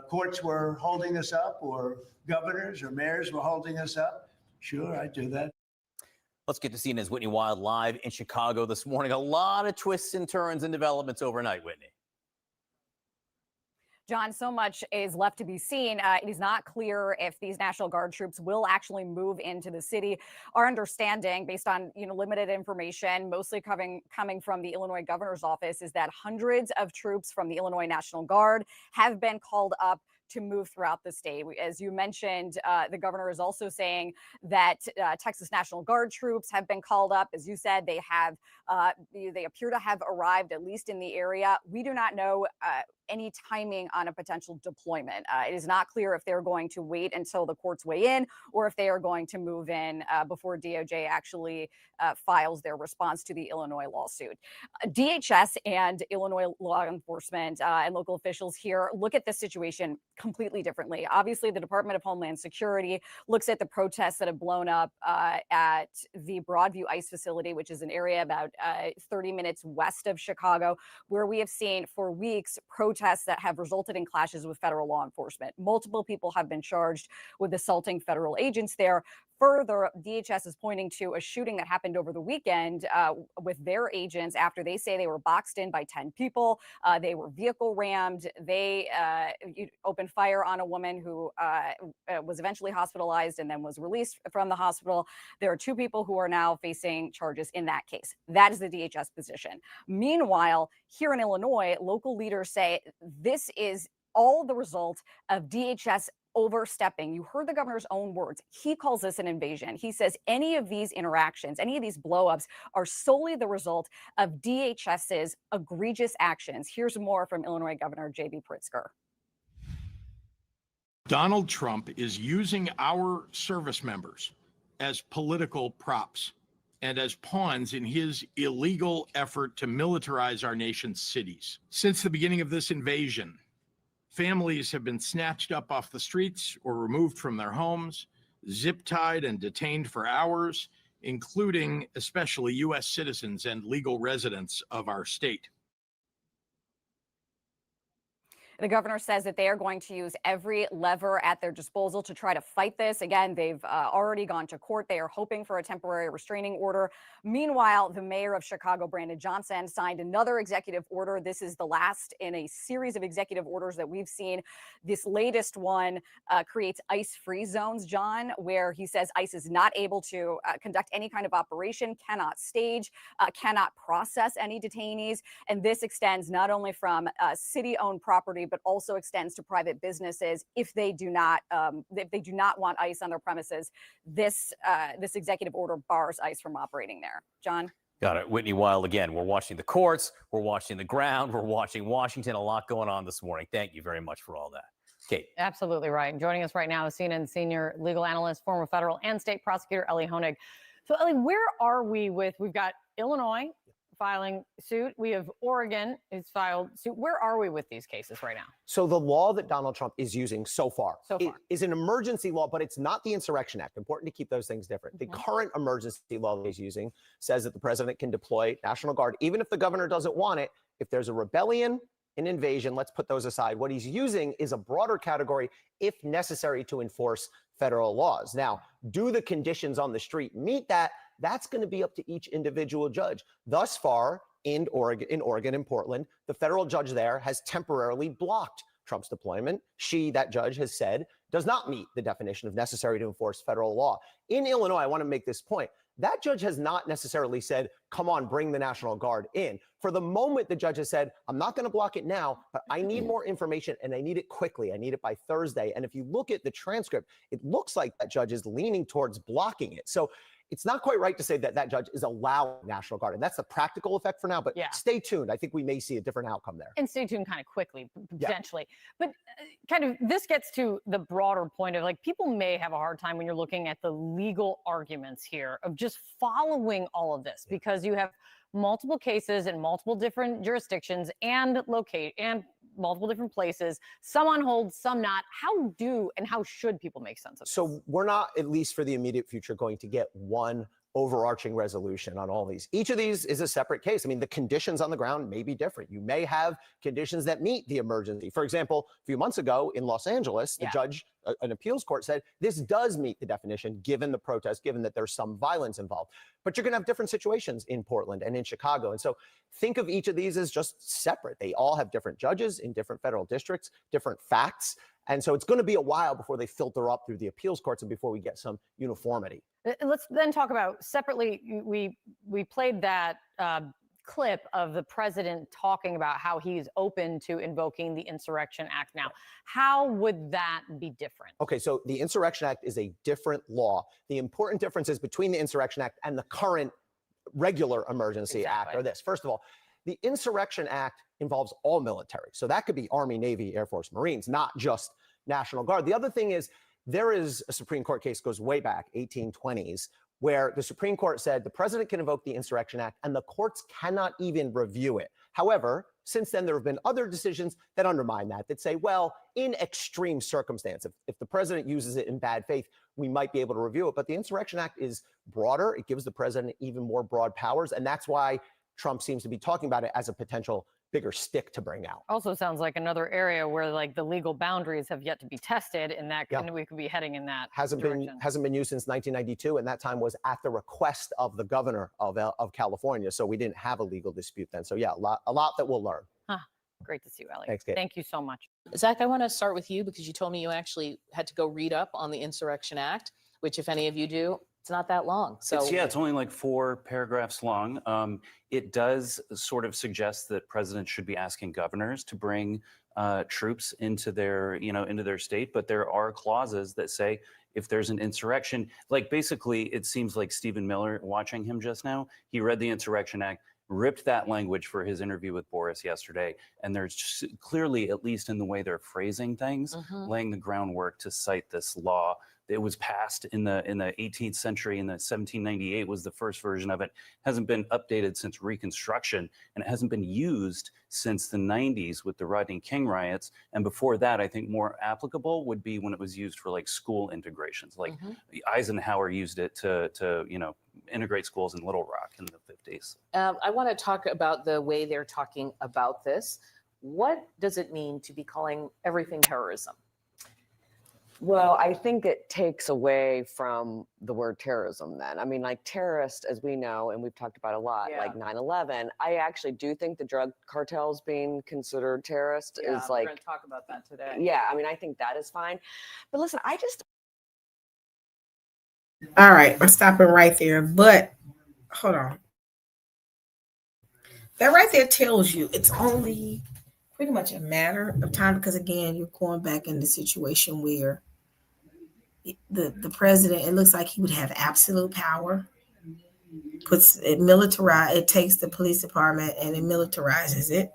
courts were holding us up, or governors or mayors were holding us up, sure, I'd do that. Let's get to CNN's Whitney Wild live in Chicago this morning. A lot of twists and turns and developments overnight, Whitney. John, so much is left to be seen. It is not clear if these National Guard troops will actually move into the city. Our understanding, based on limited information, mostly coming from the Illinois governor's office, is that hundreds of troops from the Illinois National Guard have been called up to move throughout the state. As you mentioned, the governor is also saying that Texas National Guard troops have been called up. As you said, they appear to have arrived, at least in the area. We do not know any timing on a potential deployment. It is not clear if they're going to wait until the courts weigh in or if they are going to move in before DOJ actually files their response to the Illinois lawsuit. DHS and Illinois law enforcement and local officials here look at this situation completely differently. Obviously, the Department of Homeland Security looks at the protests that have blown up at the Broadview ICE facility, which is an area about 30 minutes west of Chicago, where we have seen for weeks protests that have resulted in clashes with federal law enforcement. Multiple people have been charged with assaulting federal agents there. Further, DHS is pointing to a shooting that happened over the weekend with their agents after they say they were boxed in by 10 people. They were vehicle rammed. They opened fire on a woman who was eventually hospitalized and then was released from the hospital. There are 2 people who are now facing charges in that case. That is the DHS position. Meanwhile, here in Illinois, local leaders say this is all the result of DHS overstepping. You heard the governor's own words. He calls this an invasion. He says any of these interactions, any of these blowups are solely the result of DHS's egregious actions. Here's more from Illinois Governor J.B. Pritzker. Donald Trump is using our service members as political props and as pawns in his illegal effort to militarize our nation's cities. Since the beginning of this invasion, families have been snatched up off the streets or removed from their homes, zip-tied and detained for hours, including especially U.S. citizens and legal residents of our state. The governor says that they are going to use every lever at their disposal to try to fight this. Again, they've already gone to court. They are hoping for a temporary restraining order. Meanwhile, the mayor of Chicago, Brandon Johnson, signed another executive order. This is the last in a series of executive orders that we've seen. This latest one creates ICE-free zones, John, where he says ICE is not able to conduct any kind of operation, cannot stage, cannot process any detainees. And this extends not only from city-owned property, but also extends to private businesses if they do not want ICE on their premises. This executive order bars ICE from operating there. John? Got it. Whitney Weil again. We're watching the courts. We're watching the ground. We're watching Washington. A lot going on this morning. Thank you very much for all that. Kate. Absolutely right. And joining us right now is CNN senior legal analyst, former federal and state prosecutor Ellie Honig. So Ellie, where are we with, we've got Illinois filing suit. We have Oregon is filed suit. Where are we with these cases right now? So the law that Donald Trump is using so far is an emergency law, but it's not the Insurrection Act. Important to keep those things different. The current emergency law that he's using says that the president can deploy National Guard, even if the governor doesn't want it. If there's a rebellion, an invasion, let's put those aside. What he's using is a broader category if necessary to enforce federal laws. Now, do the conditions on the street meet that? That's going to be up to each individual judge. Thus far, in Oregon, in Portland, the federal judge there has temporarily blocked Trump's deployment. That judge has said, does not meet the definition of necessary to enforce federal law. In Illinois, I want to make this point. That judge has not necessarily said, come on, bring the National Guard in. For the moment, the judge has said, I'm not going to block it now, but I need more information and I need it quickly. I need it by Thursday. And if you look at the transcript, it looks like that judge is leaning towards blocking it. So it's not quite right to say that that judge is allowing National Guard. And that's the practical effect for now. But stay tuned. I think we may see a different outcome there. And stay tuned kind of quickly, potentially. But kind of this gets to the broader point of like people may have a hard time when you're looking at the legal arguments here of just following all of this because you have multiple cases in multiple different jurisdictions and multiple different places, some on hold, some not. How should people make sense of this? So we're not, at least for the immediate future, going to get one overarching resolution on all these. Each of these is a separate case. I mean, the conditions on the ground may be different. You may have conditions that meet the emergency. For example, a few months ago in Los Angeles, the judge, an appeals court said, this does meet the definition given the protest, given that there's some violence involved. But you're going to have different situations in Portland and in Chicago. And so think of each of these as just separate. They all have different judges in different federal districts, different facts. And so it's going to be a while before they filter up through the appeals courts and before we get some uniformity. Let's then talk about separately. We played that clip of the president talking about how he's open to invoking the Insurrection Act now. How would that be different? Okay, so the Insurrection Act is a different law. The important differences between the Insurrection Act and the current regular emergency act are this. First of all, the Insurrection Act involves all military. So that could be Army, Navy, Air Force, Marines, not just National Guard. The other thing is there is a Supreme Court case, goes way back, 1820s, where the Supreme Court said the president can invoke the Insurrection Act and the courts cannot even review it. However, since then, there have been other decisions that undermine that say, well, in extreme circumstance, if the president uses it in bad faith, we might be able to review it. But the Insurrection Act is broader. It gives the president even more broad powers. And that's why Trump seems to be talking about it as a potential bigger stick to bring out. Also sounds like another area where like the legal boundaries have yet to be tested, and that and we could be heading in that hasn't been used since 1992, and that time was at the request of the governor of California. So we didn't have a legal dispute then. So yeah, a lot that we'll learn. Great to see you, Ellie. Thanks, Kate. Thank you so much. Zach, I want to start with you because you told me you actually had to go read up on the Insurrection Act, which if any of you do, it's not that long. So it's only like 4 paragraphs long. It does sort of suggest that presidents should be asking governors to bring troops into their, into their state. But there are clauses that say if there's an insurrection, like basically it seems like Stephen Miller, watching him just now, he read the Insurrection Act, ripped that language for his interview with Boris yesterday. And there's just clearly, at least in the way they're phrasing things, laying the groundwork to cite this law. It was passed in the 18th century, in the 1798 was the first version of it. Hasn't been updated since Reconstruction, and it hasn't been used since the 90s with the Rodney King riots. And before that, I think more applicable would be when it was used for like school integrations. Like Eisenhower used it to integrate schools in Little Rock in the 50s. I want to talk about the way they're talking about this. What does it mean to be calling everything terrorism? Well, I think it takes away from the word terrorism then. I mean, like terrorist, as we know, and we've talked about a lot, like 9/11, I actually do think the drug cartels being considered terrorist is like— we're going to talk about that today. Yeah, I mean, I think that is fine. But listen, All right, I'm stopping right there, but hold on. That right there tells you it's only pretty much a matter of time because, again, you're going back in the situation where the president, it looks like he would have absolute power, puts it it takes the police department and it militarizes it.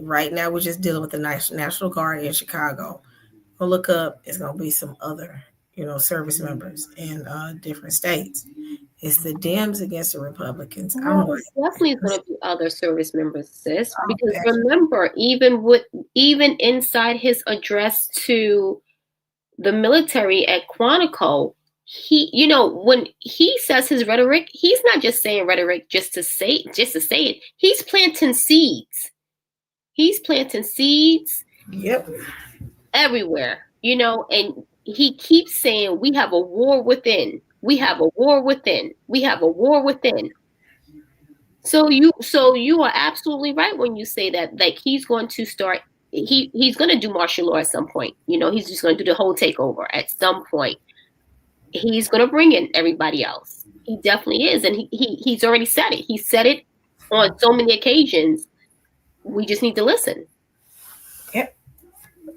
Right now, we're just dealing with the National Guard in Chicago. We'll look up, it's going to be some other, service members in different states. It's the Dems against the Republicans. Well, definitely going to be other service members, sis. Because remember, even inside his address to the military at Quantico, he, when he says his rhetoric, he's not just saying rhetoric just to say it. He's planting seeds. Yep. Everywhere, and he keeps saying we have a war within. We have a war within. We have a war within. So you are absolutely right when you say that. Like he's going to start. He's going to do martial law at some point. He's just going to do the whole takeover at some point. He's going to bring in everybody else. He definitely is, and he's already said it. He said it on so many occasions. We just need to listen.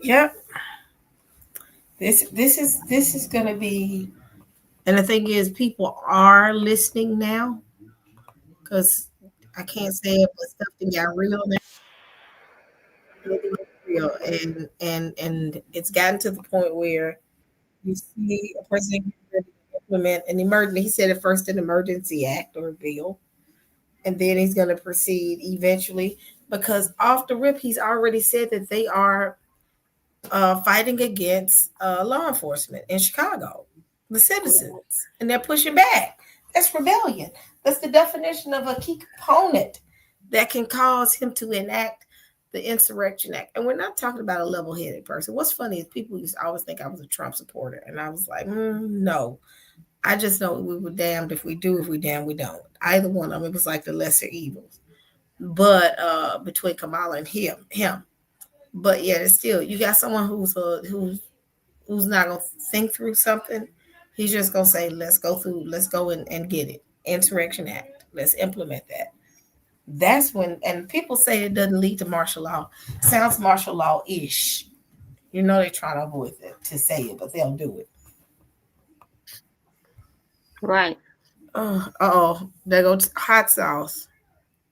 Yep. This is going to be. And the thing is, people are listening now because I can't say it, but stuff that got real now. Real. And it's gotten to the point where you see a president implement an emergency. He said it first, an emergency act or a bill, and then he's going to proceed eventually because off the rip, he's already said that they are fighting against law enforcement in Chicago. The citizens, and they're pushing back. That's rebellion. That's the definition of a key component that can cause him to enact the Insurrection Act. And we're not talking about a level-headed person. What's funny is people used to always think I was a Trump supporter, and I was like, no. I just know we were damned if we do, if we damned we don't. Either one of them, it was like the lesser evils. But between Kamala and him. But yeah, it's still, you got someone who's not gonna think through something. He's just going to say, let's go and get it. Insurrection Act. Let's implement that. That's when, and people say it doesn't lead to martial law. Sounds martial law-ish. You know they're trying to avoid it to say it, but they'll do it. Right. Oh, there goes hot sauce.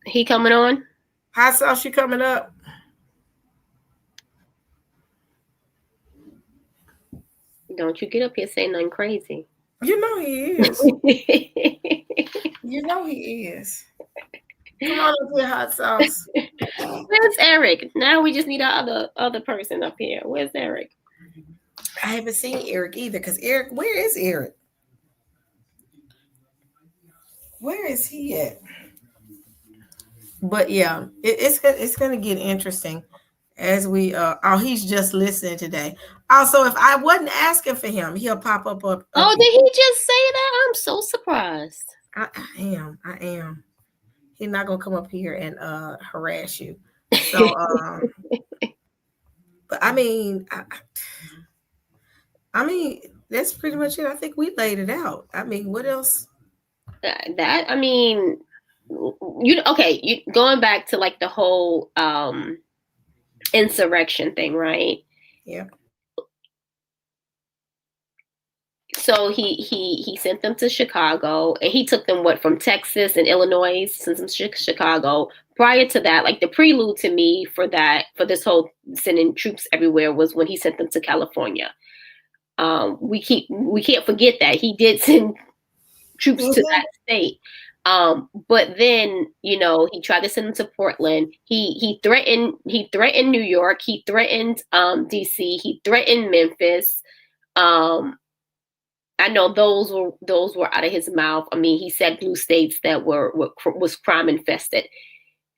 He coming on? Hot sauce, you coming up? Don't you get up here saying nothing crazy. You know he is. You know he is. Come on up here, hot sauce. Where's Eric? Now we just need our other person up here. Where's Eric? I haven't seen Eric either, because Eric, where is Eric? Where is he at? But yeah, it's gonna get interesting as we he's just listening today. Also, if I wasn't asking for him, he'll pop up. Oh, did he just say that? I'm so surprised. I am. He's not gonna come up here and harass you. So but I mean that's pretty much it. I think we laid it out. I mean, what else? Going back to like the whole insurrection thing, right? Yeah. So he sent them to Chicago, and he took them from Texas and Illinois, sent them to Chicago. Prior to that, like the prelude to me for this whole sending troops everywhere was when he sent them to California. We can't forget that he did send troops to that state. But then, he tried to send them to Portland. He threatened New York. He threatened DC. He threatened Memphis. I know those were out of his mouth. I mean, he said blue states that was crime infested.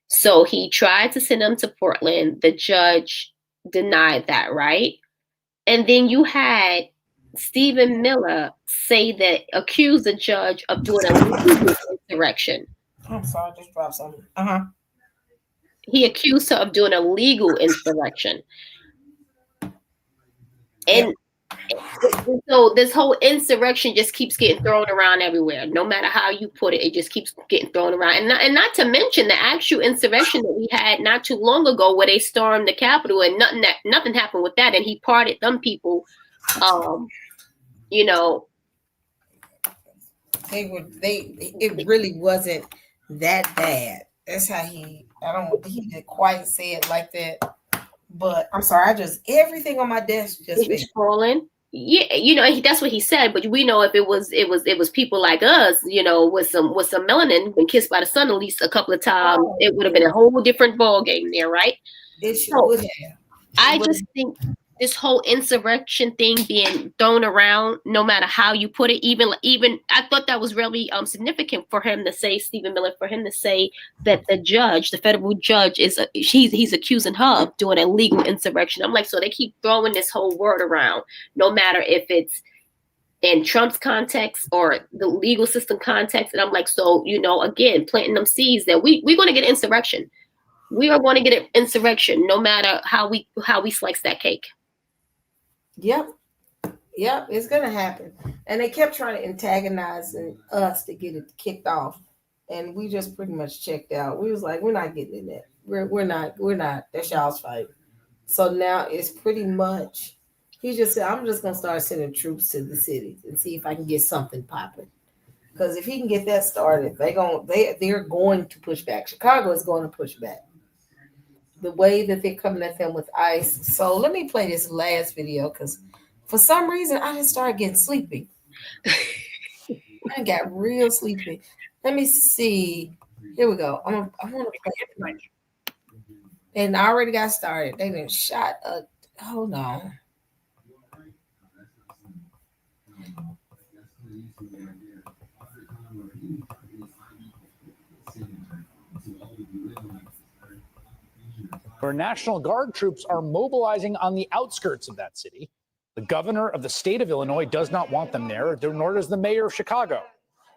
So he tried to send them to Portland. The judge denied that, right? And then you had Stephen Miller accuse the judge of doing a legal insurrection. I'm sorry, I just dropped something. He accused her of doing a legal insurrection. And so this whole insurrection just keeps getting thrown around everywhere. No matter how you put it, it just keeps getting thrown around. And not to mention the actual insurrection that we had not too long ago, where they stormed the Capitol and nothing happened with that. And he pardoned them people. It really wasn't that bad. That's how he didn't quite say it like that. But I'm sorry, everything on my desk just been scrolling. Yeah, that's what he said. But we know if it was people like us, with some melanin, been kissed by the sun at least a couple of times, it would have been a whole different ball game there, right? It sure would have. I just think this whole insurrection thing being thrown around, no matter how you put it, even I thought that was really significant for him to say, Stephen Miller, for him to say that the federal judge he's accusing her of doing a legal insurrection. I'm like, so they keep throwing this whole word around, no matter if it's in Trump's context or the legal system context. And I'm like, so, again, planting them seeds that we're going to get insurrection. We are going to get an insurrection, no matter how we slice that cake. Yep, it's gonna happen. And they kept trying to antagonize us to get it kicked off, and we just pretty much checked out. We was like, we're not getting in that. We're not. That's y'all's fight. So now it's pretty much. He just said, I'm just gonna start sending troops to the city and see if I can get something popping. Because if he can get that started, they're going to push back. Chicago is going to push back. The way that they're coming at them with ICE. So let me play this last video, because for some reason I just started getting sleepy. I got real sleepy. Let me see. Here we go. I want to play it. And I already got started. They didn't shot a. Hold on. Where National Guard troops are mobilizing on the outskirts of that city. The governor of the state of Illinois does not want them there, nor does the mayor of Chicago.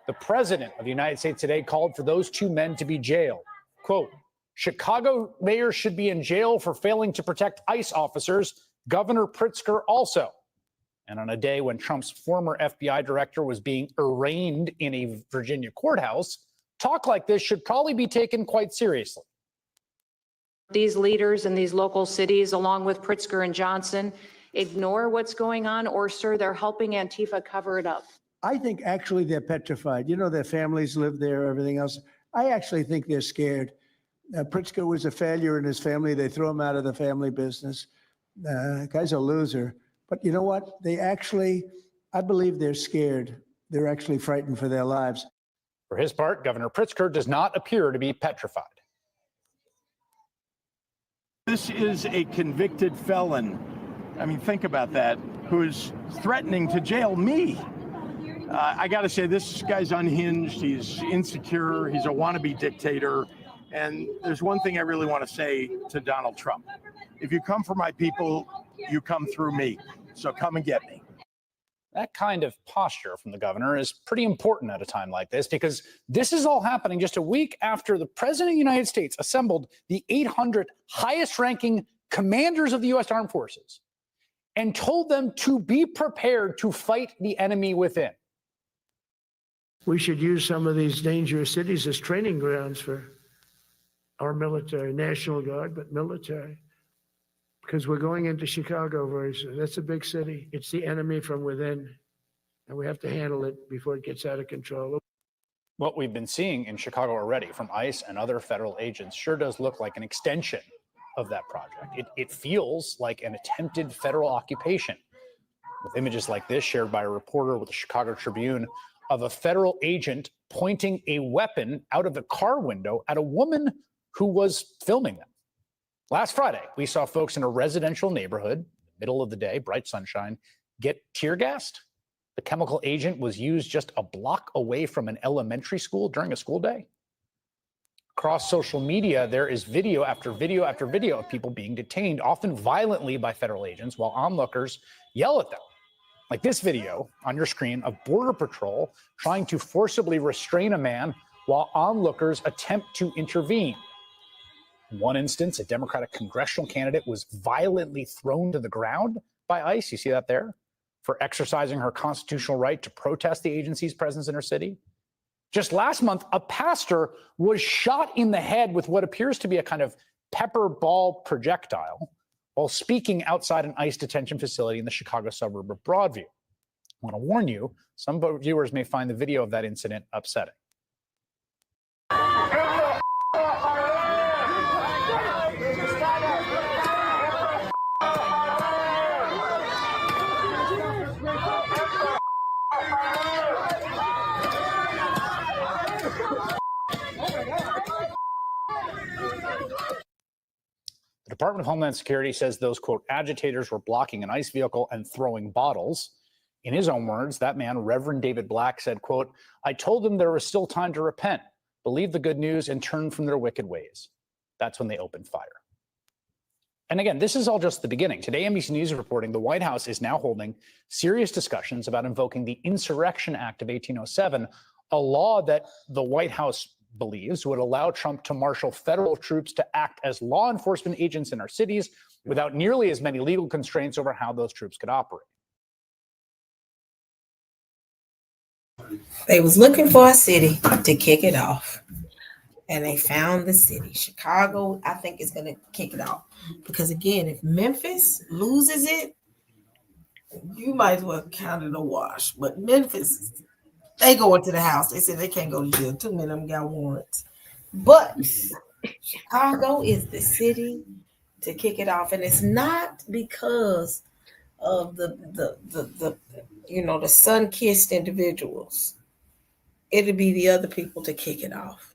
The president of the United States today called for those two men to be jailed. Quote, Chicago mayor should be in jail for failing to protect ICE officers. Governor Pritzker also. And on a day when Trump's former FBI director was being arraigned in a Virginia courthouse, talk like this should probably be taken quite seriously. These leaders in these local cities, along with Pritzker and Johnson, ignore what's going on, or, sir, they're helping Antifa cover it up? I think actually they're petrified. You know, their families live there, everything else. I actually think they're scared. Pritzker was a failure in his family. They threw him out of the family business. Guy's a loser. But you know what? They actually, I believe they're scared. They're actually frightened for their lives. For his part, Governor Pritzker does not appear to be petrified. This is a convicted felon. I mean, think about that, who's threatening to jail me. I got to say, this guy's unhinged. He's insecure. He's a wannabe dictator. And there's one thing I really want to say to Donald Trump. If you come for my people, you come through me. So come and get me. That kind of posture from the governor is pretty important at a time like this, because this is all happening just a week after the president of the United States assembled the 800 highest ranking commanders of the U.S. Armed Forces and told them to be prepared to fight the enemy within. We should use some of these dangerous cities as training grounds for our military, National Guard, but military. Because we're going into Chicago very soon. That's a big city. It's the enemy from within, and we have to handle it before it gets out of control. What we've been seeing in Chicago already from ICE and other federal agents sure does look like an extension of that project. It feels like an attempted federal occupation, with images like this shared by a reporter with the Chicago Tribune of a federal agent pointing a weapon out of the car window at a woman who was filming them. Last Friday, we saw folks in a residential neighborhood, middle of the day, bright sunshine, get tear gassed. The chemical agent was used just a block away from an elementary school during a school day. Across social media, there is video after video after video of people being detained, often violently by federal agents, while onlookers yell at them. Like this video on your screen of Border Patrol trying to forcibly restrain a man while onlookers attempt to intervene. In one instance, a Democratic congressional candidate was violently thrown to the ground by ICE. You see that there? For exercising her constitutional right to protest the agency's presence in her city. Just last month, a pastor was shot in the head with what appears to be a kind of pepper ball projectile while speaking outside an ICE detention facility in the Chicago suburb of Broadview. I want to warn you, some viewers may find the video of that incident upsetting. The Department of Homeland Security says those, quote, agitators were blocking an ICE vehicle and throwing bottles. In his own words, that man, Reverend David Black, said, quote, I told them there was still time to repent, believe the good news, and turn from their wicked ways. That's when they opened fire. And again, this is all just the beginning. Today, NBC News is reporting the White House is now holding serious discussions about invoking the Insurrection Act of 1807, a law that the White House believes would allow Trump to marshal federal troops to act as law enforcement agents in our cities without nearly as many legal constraints over how those troops could operate. They was looking for a city to kick it off, and they found the city. Chicago, I think, is going to kick it off, because again, if Memphis loses it, you might as well count it a wash. But Memphis, they go into the house. They said they can't go to jail. Too many of them got warrants. But Chicago is the city to kick it off, and it's not because of the sun-kissed individuals. It'll be the other people to kick it off.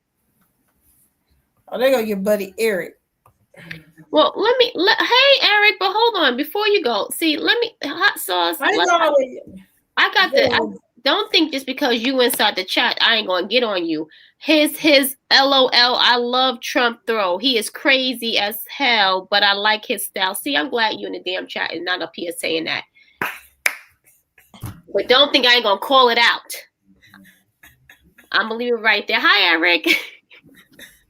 Oh, there go your buddy Eric. Well, hey Eric, but hold on before you go. See, hot sauce. I got the. Don't think just because you inside the chat, I ain't gonna get on you. His LOL, I love Trump throw. He is crazy as hell, but I like his style. See, I'm glad you in the damn chat and not up here saying that. But don't think I ain't gonna call it out. I'm gonna leave it right there. Hi, Eric.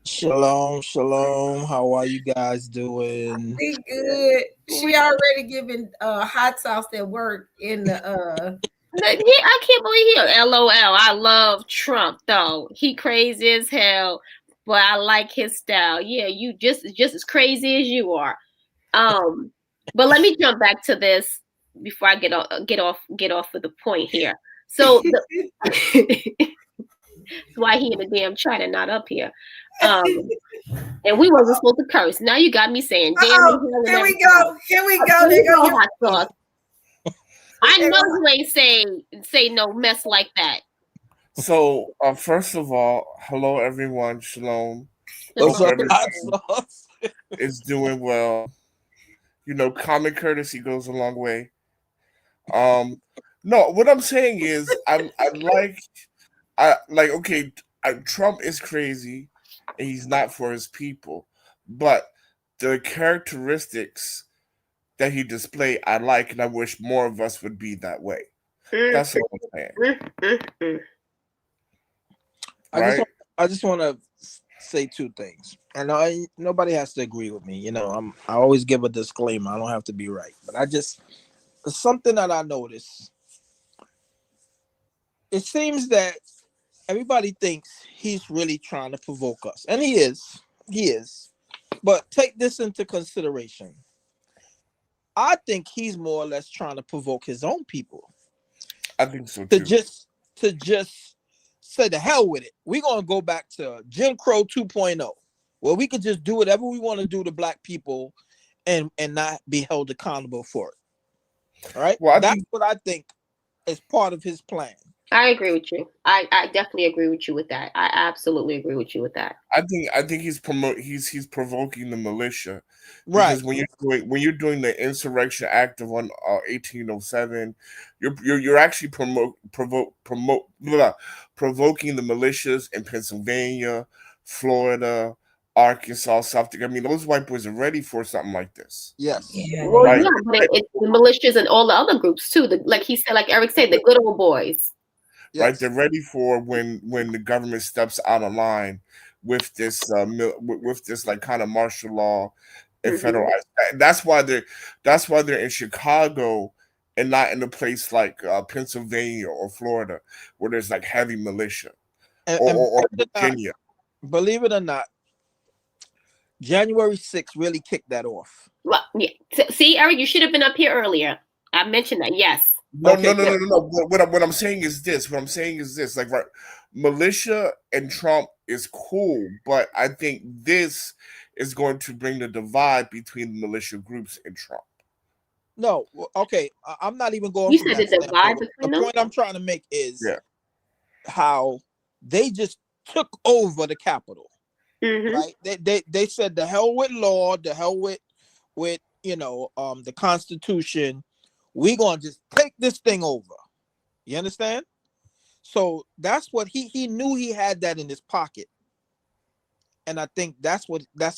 Shalom, shalom. How are you guys doing? We good. She already giving hot sauce at work in the I can't believe he. LOL. I love Trump though. He crazy as hell, but I like his style. Yeah, you just as crazy as you are. But let me jump back to this before I get off of the point here. So that's why he in the damn China not up here. And we wasn't supposed to curse. Now you got me saying damn. Here we go. Here we go. There go hot sauce. I know you ain't say no mess like that. So, first of all, hello everyone, shalom. What's up, Hope hot everyone sauce? is doing well. You know, common courtesy goes a long way. No, what I'm saying is, okay, Trump is crazy, and he's not for his people, but the characteristics that he displayed, I like, and I wish more of us would be that way. That's all I'm saying. I just want to say two things, and nobody has to agree with me. You know, I always give a disclaimer. I don't have to be right, but it's something that I noticed. It seems that everybody thinks he's really trying to provoke us, and he is. But take this into consideration. I think he's more or less trying to provoke his own people. I think so too. To just say the hell with it. We're gonna go back to Jim Crow 2.0, where we could just do whatever we want to do to black people and not be held accountable for it. All right. Well, that's what I think is part of his plan. I agree with you. I definitely agree with you with that. I absolutely agree with you with that. I think he's provoking the militia, right? Because when you're doing the Insurrection Act of 1807, you're actually provoking the militias in Pennsylvania, Florida, Arkansas, South Dakota. I mean, those white boys are ready for something like this. Yes. Well, right? Yeah, but it's the militias and all the other groups too. Like he said, like Eric said, the good old boys. Yes. Right, they're ready for when the government steps out of line with this like kind of martial law and federal. That's why they're in Chicago and not in a place like Pennsylvania or Florida where there's like heavy militia or Virginia. Believe it or not, January 6th really kicked that off. Well, yeah. See, Eric, you should have been up here earlier. I mentioned that. Yes. No. What I'm saying is this. Like, right, militia and Trump is cool, but I think this is going to bring the divide between the militia groups and Trump. No, okay. I'm not even going. You said the divide between them. The point I'm trying to make is how they just took over the Capitol. Right? They said the hell with law, the hell with the Constitution. We're gonna just take this thing over. You understand? So that's what he knew he had that in his pocket. And I think that's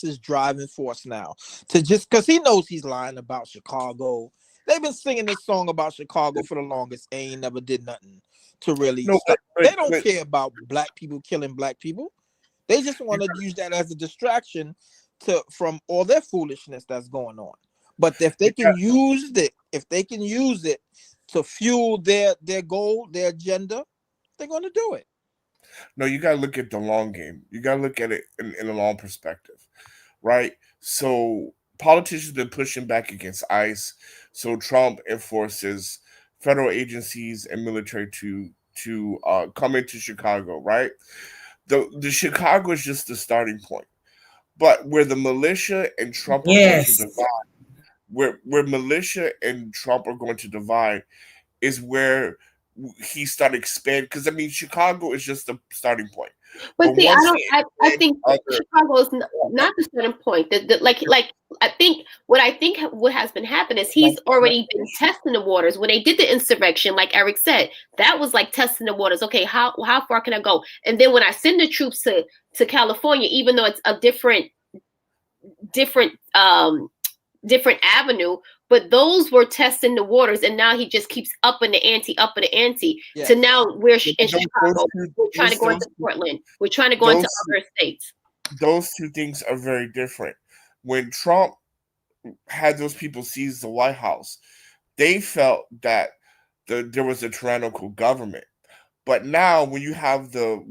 his driving force now. To just because he knows he's lying about Chicago. They've been singing this song about Chicago for the longest. Ain't never did nothing to really stop. They don't care about black people killing black people. They just want to use that as a distraction from all their foolishness that's going on. But if they can use it to fuel their goal, their agenda, they're going to do it. No, you got to look at the long game. You got to look at it in a long perspective, right? So politicians have been pushing back against ICE. So Trump enforces federal agencies and military to come into Chicago, right? The Chicago is just the starting point. But where the militia and Trump are going to divide, where militia and Trump are going to divide is where he started expanding. Because I mean, Chicago is just the starting point. But see, I think Chicago is not the starting point. I think what has been happening is he's already been testing the waters. When they did the insurrection, like Eric said, that was like testing the waters. Okay, how far can I go? And then when I send the troops to California, even though it's a different avenue, but those were testing the waters, and now he just keeps upping the ante. Yes. So now we're in Chicago. We're trying to go into Portland. We're trying to go into other states. Those two things are very different. When Trump had those people seize the White House, they felt that there was a tyrannical government. But now, when you have the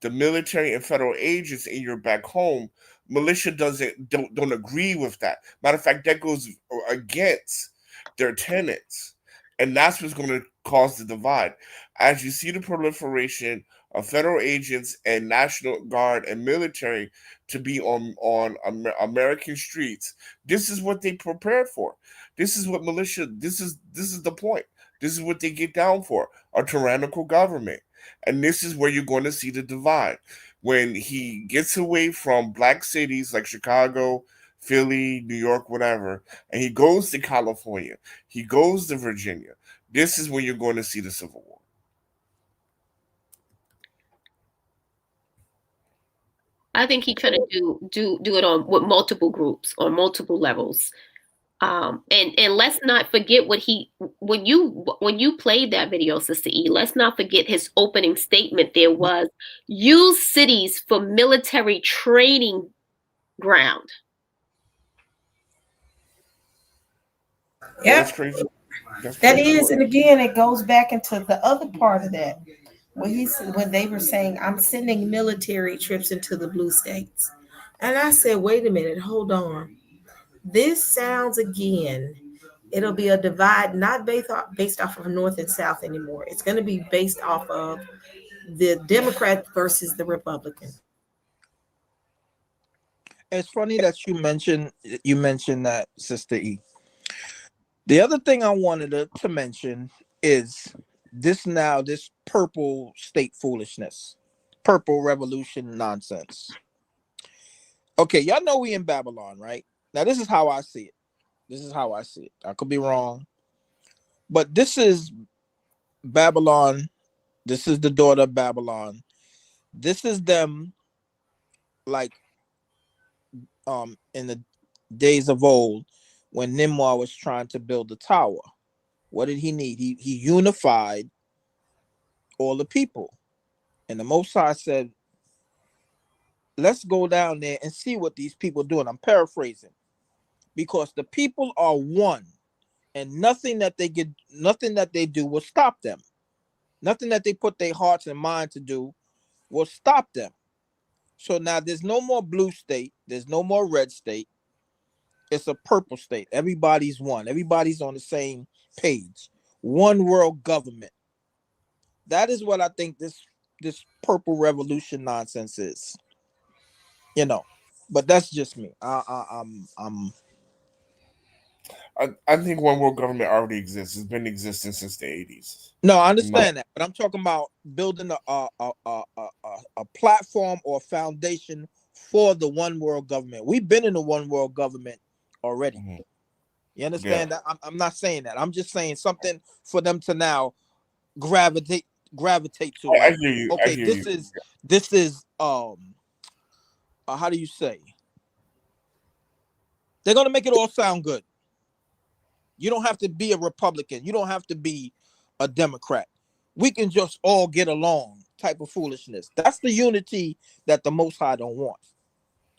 military and federal agents in your back home, militia don't agree with that. Matter of fact, that goes against their tenets, and that's what's going to cause the divide. As you see the proliferation of federal agents and National Guard and military to be on American streets, this is what they prepared for. This is what militia. This is the point. This is what they get down for, a tyrannical government. And this is where you're going to see the divide. When he gets away from black cities like Chicago, Philly, New York, whatever, and he goes to California, he goes to Virginia, this is when you're going to see the Civil War. I think he trying to do it on with multiple groups on multiple levels. And let's not forget when you played that video, Sister E, let's not forget his opening statement. There was use cities for military training ground. Yeah, That's crazy. That is, and again, it goes back into the other part of that. When they were saying, I'm sending military trips into the blue states. And I said, wait a minute, hold on. This sounds again, it'll be a divide not based off of North and South anymore. It's going to be based off of the Democrat versus the Republican. It's funny that you mentioned that, Sister E. The other thing I wanted to mention is this purple state foolishness, purple revolution nonsense. Okay, y'all know we in Babylon, right? Now, this is how I see it. I could be wrong. But this is Babylon. This is the daughter of Babylon. This is them like in the days of old when Nimrod was trying to build the tower. What did he need? He unified all the people. And the Most High said, let's go down there and see what these people are doing. I'm paraphrasing. Because the people are one, and nothing that they do will stop them. Nothing that they put their hearts and mind to do will stop them. So now there's no more blue state. There's no more red state. It's a purple state. Everybody's one. Everybody's on the same page. One world government. That is what I think this purple revolution nonsense is. But that's just me. I think one world government already exists. It's been existing since the 80s. No, I understand that, but I'm talking about building a platform or a foundation for the one world government. We've been in the one world government already. Mm-hmm. You understand that? I'm not saying that. I'm just saying something for them to now gravitate to. I hear you. Okay, this is how do you say? They're gonna make it all sound good. You don't have to be a Republican. You don't have to be a Democrat. We can just all get along type of foolishness. That's the unity that the Most High don't want.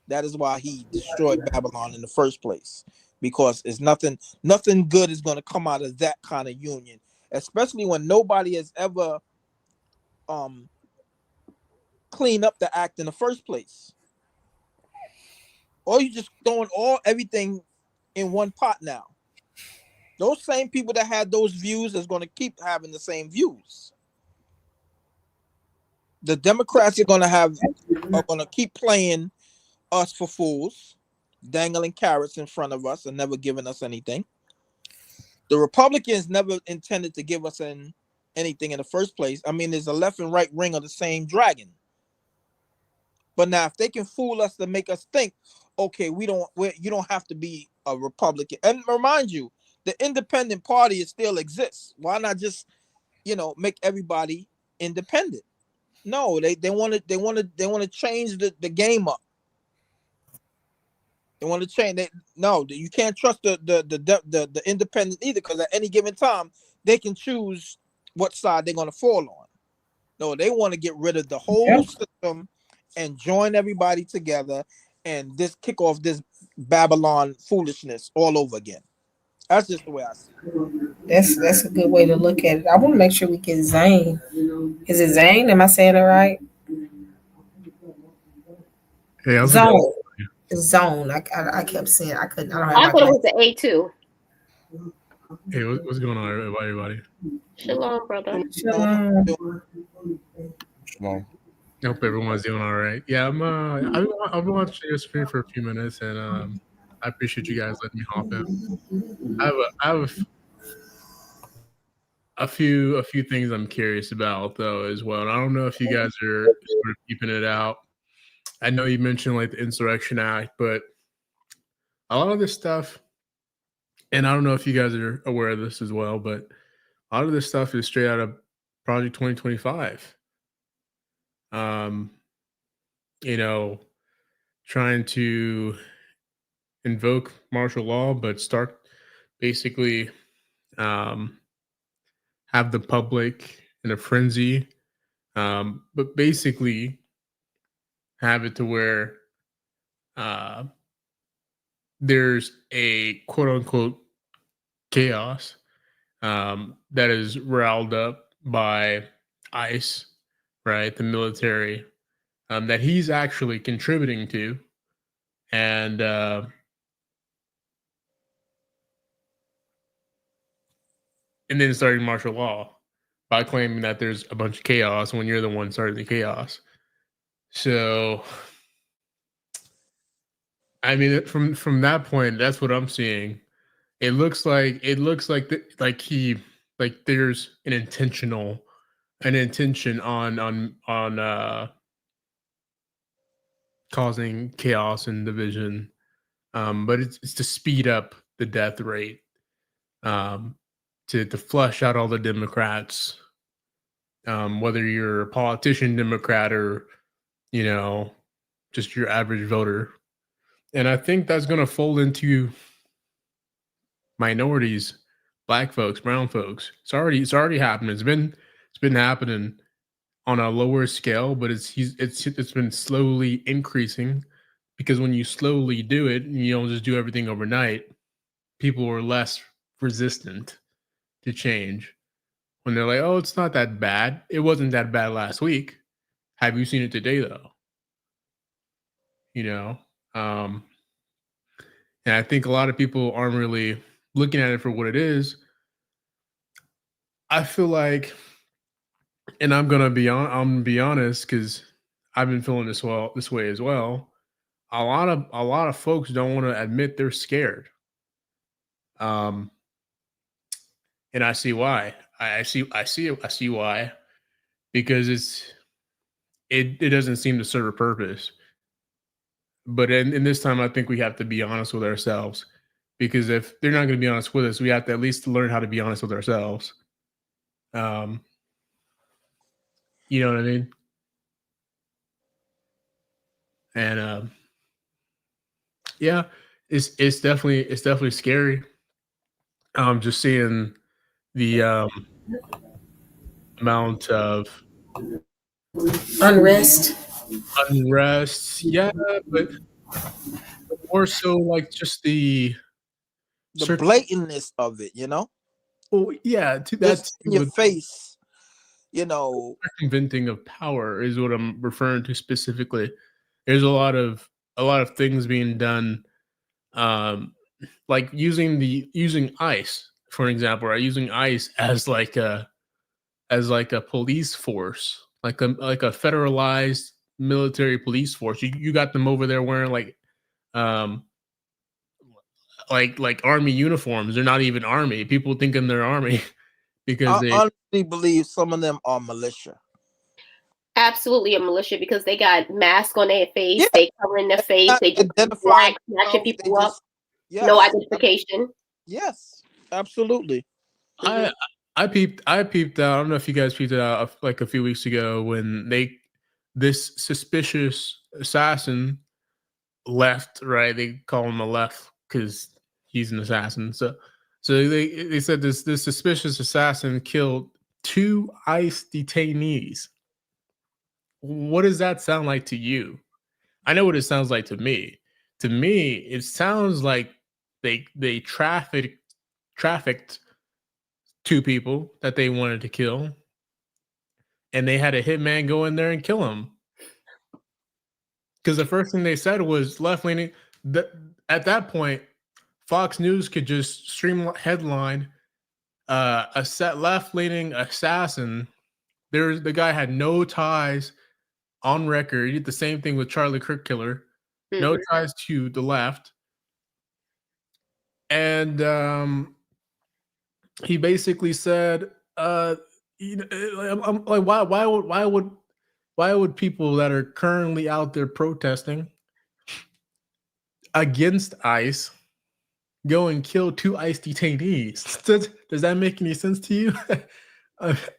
That is why he destroyed Babylon in the first place, because it's nothing good is going to come out of that kind of union, especially when nobody has ever cleaned up the act in the first place. Or you just throwing everything in one pot now. Those same people that had those views is going to keep having the same views. The Democrats are going to keep playing us for fools, dangling carrots in front of us and never giving us anything. The Republicans never intended to give us anything in the first place. I mean, there's a left and right ring of the same dragon. But now, if they can fool us to make us think, okay, you don't have to be a Republican. And remind you, the independent party still exists. Why not just, make everybody independent? No, they want to change the game up. They want to change. You can't trust the independent either, because at any given time they can choose what side they're going to fall on. No, they want to get rid of the whole system and join everybody together and just kick off this Babylon foolishness all over again. That's just the way I see it. That's a good way to look at it. I want to make sure we get Zane. Is it Zane? Am I saying it right? Hey, how's it Zone. going? Zone. I kept saying I couldn't. I don't have I my thought it glasses. was an A2. Hey, what's going on, everybody? Shalom, brother. Shalom. Shalom. I hope everyone's doing all right. Yeah, I've been watching your screen for a few minutes, and I appreciate you guys letting me hop in. I have a few things I'm curious about though as well. And I don't know if you guys are sort of keeping it out. I know you mentioned like the Insurrection Act, but a lot of this stuff, and I don't know if you guys are aware of this as well, but a lot of this stuff is straight out of Project 2025. You know, trying to invoke martial law, but start basically have the public in a frenzy, but basically have it to where there's a quote unquote chaos that is riled up by ICE, right? The military that he's actually contributing to. And then starting martial law by claiming that there's a bunch of chaos when you're the one starting the chaos. So, I mean, from that point, that's what I'm seeing. It looks like there's an intention on causing chaos and division, but it's to speed up the death rate, to flush out all the Democrats, whether you're a politician Democrat or just your average voter. And I think that's going to fold into minorities, black folks, brown folks. It's already happening. It's been happening on a lower scale, but it's been slowly increasing, because when you slowly do it and you don't just do everything overnight, people are less resistant to change. When they're like, "Oh, it's not that bad. It wasn't that bad last week. Have you seen it today, though?" You know, and I think a lot of people aren't really looking at it for what it is. I feel like, and I'm gonna be honest, because I've been feeling this way as well. A lot of folks don't want to admit they're scared. And I see why. I see why, because it doesn't seem to serve a purpose. But in this time, I think we have to be honest with ourselves, because if they're not going to be honest with us, we have to at least learn how to be honest with ourselves. You know what I mean? And yeah, it's definitely scary. Just seeing the amount of Unrest. Yeah, but more so like just the blatantness of it, Oh yeah, that's in your face, Circumventing of power is what I'm referring to specifically. There's a lot of things being done, like using ICE, for example, right? Using ICE as like a police force, like a federalized military police force. You got them over there wearing um like army uniforms. They're not even army. People thinking they're army because I they honestly believe some of them are militia. Absolutely a militia, because they got masks on their face, they covering their face, they just black, snatching people up, no identification. Yes, absolutely. I peeped out. I don't know if you guys peeped it out like a few weeks ago when this suspicious assassin left, right? They call him a left because he's an assassin. So they said this suspicious assassin killed 2 ICE detainees. What does that sound like to you? I know what it sounds like to me. To me, it sounds like they trafficked 2 people that they wanted to kill, and they had a hitman go in there and kill him. Because the first thing they said was left leaning. At that point, Fox News could just stream headline a set left leaning assassin. The guy had no ties on record. He did the same thing with Charlie Kirk Killer. No ties to the left. And he basically said, you know, I'm like, why would people that are currently out there protesting against ICE go and kill 2 ICE detainees? Does that make any sense to you?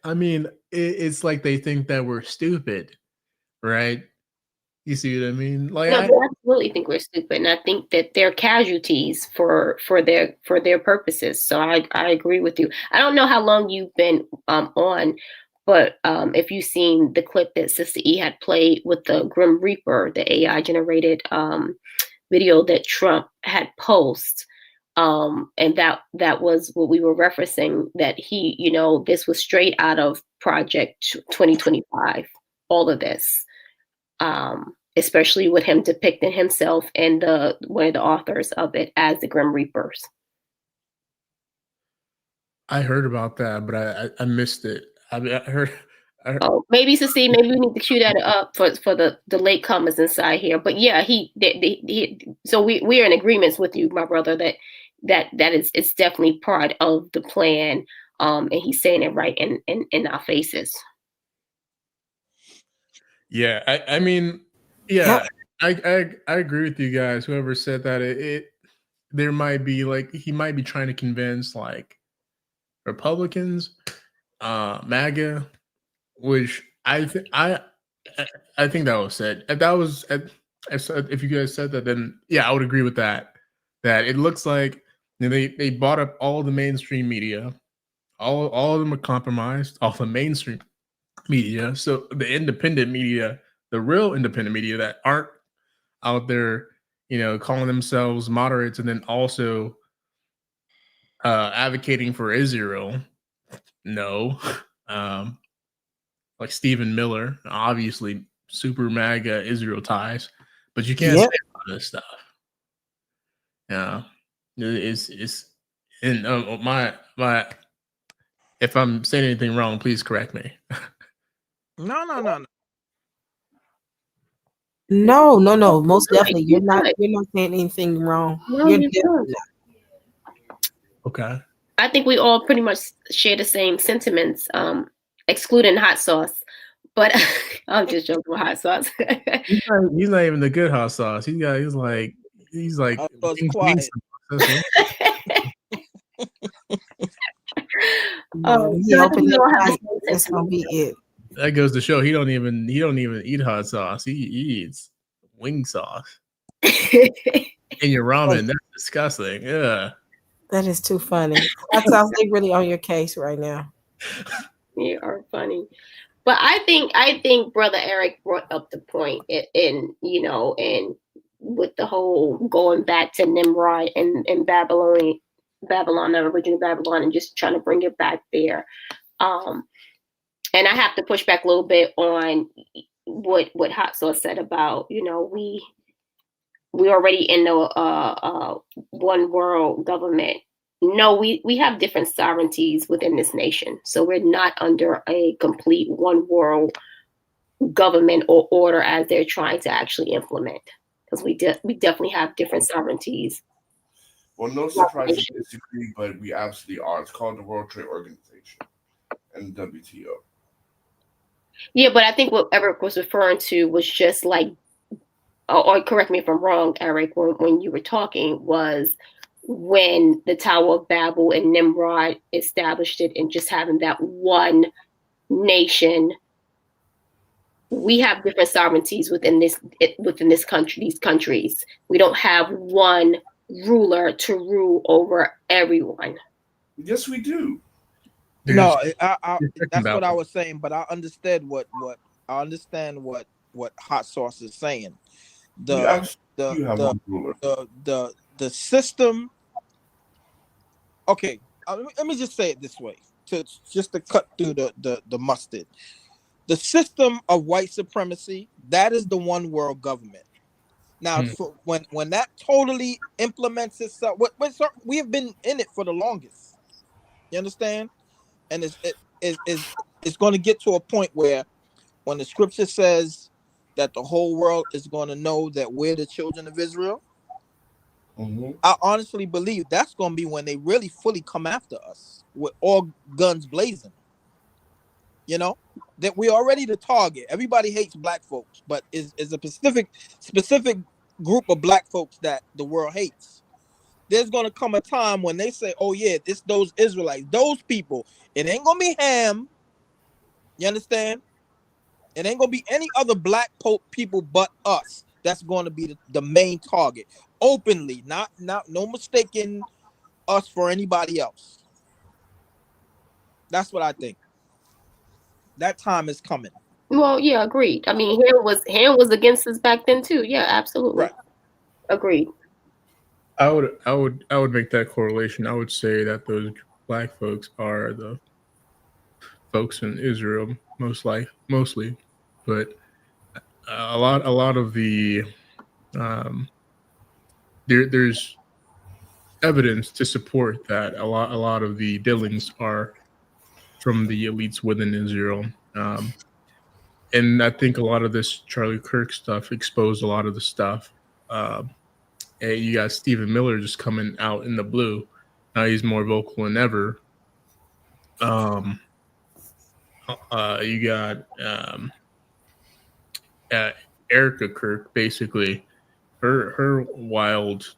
I mean, it's like they think that we're stupid, right? You see what I mean? Like, No, I absolutely think we're stupid, and I think that they're casualties for their purposes. So I agree with you. I don't know how long you've been on, but if you've seen the clip that Sister E had played with the Grim Reaper, the AI generated video that Trump had posted. And that was what we were referencing, that he, you know, this was straight out of Project 2025, all of this, especially with him depicting himself and one of the authors of it as the Grim Reapers. I heard about that, but I missed it. I heard. Oh, maybe to see. Maybe we need to cue that up for the latecomers inside here. But yeah, so we are in agreements with you, my brother, that is, it's definitely part of the plan. And he's saying it right in our faces. Yeah, I mean, yeah, I agree with you guys. Whoever said that, there might be, like, he might be trying to convince, like, Republicans, MAGA, which I think that was said. If you guys said that, then yeah, I would agree with that. That it looks like, you know, they bought up all the mainstream media, all of them are compromised, all the mainstream media. So the independent media, the real independent media that aren't out there, you know, calling themselves moderates and then also advocating for Israel. No. Like Stephen Miller, obviously super MAGA Israel ties, but you can't say a lot of this stuff. Yeah, it's and my if I'm saying anything wrong, please correct me. No. No. Most definitely, you're not saying anything wrong. No, You're you're definitely not. Okay. I think we all pretty much share the same sentiments, excluding hot sauce. But I'm just joking with hot sauce. He's not even the good hot sauce. He's like quiet. That's gonna be it. That goes to show he don't even eat hot sauce. He eats wing sauce in your ramen. That's disgusting. Yeah. That is too funny. That sounds like really on your case right now. You are funny. But I think Brother Eric brought up the point in you know, and with the whole going back to Nimrod and Babylon, the original Babylon, and just trying to bring it back there. And I have to push back a little bit on what Hot Sauce said about, you know, we already in the one world government. No, we have different sovereignties within this nation. So we're not under a complete one world government or order as they're trying to actually implement. Because we definitely have different sovereignties. Well, no surprise to disagree, but we absolutely are. It's called the World Trade Organization and WTO. Yeah, but I think what Eric was referring to was just like, or correct me if I'm wrong, Eric, when you were talking, was when the Tower of Babel and Nimrod established it, and just having that one nation. We have different sovereignties within this country, these countries. We don't have one ruler to rule over everyone. Yes, we do. No, that's what I was saying, but I understand what Hot Sauce is saying. The system. Okay, let me just say it this way. to cut through the mustard. The system of white supremacy, that is the one world government. Now, when that totally implements itself, we have been in it for the longest. You understand? And it's going to get to a point where, when the scripture says that the whole world is going to know that we're the children of Israel, I honestly believe that's going to be when they really fully come after us with all guns blazing. You know, that we're already the target. Everybody hates black folks, but is a specific group of black folks that the world hates. There's going to come a time when they say, oh yeah, it's those Israelites, those people. It ain't going to be Ham. You understand? It ain't going to be any other black people but us. That's going to be the main target. Openly, not no mistaking us for anybody else. That's what I think. That time is coming. Well, yeah, agreed. I mean, Ham was against us back then too. Yeah, absolutely. Right. Agreed. I would make that correlation. I would say that those black folks are the folks in Israel, mostly, but a lot of the there's evidence to support that a lot of the dealings are from the elites within Israel. And I think a lot of this Charlie Kirk stuff exposed a lot of the stuff. And you got Stephen Miller just coming out in the blue. Now he's more vocal than ever. You got Erica Kirk, basically her wild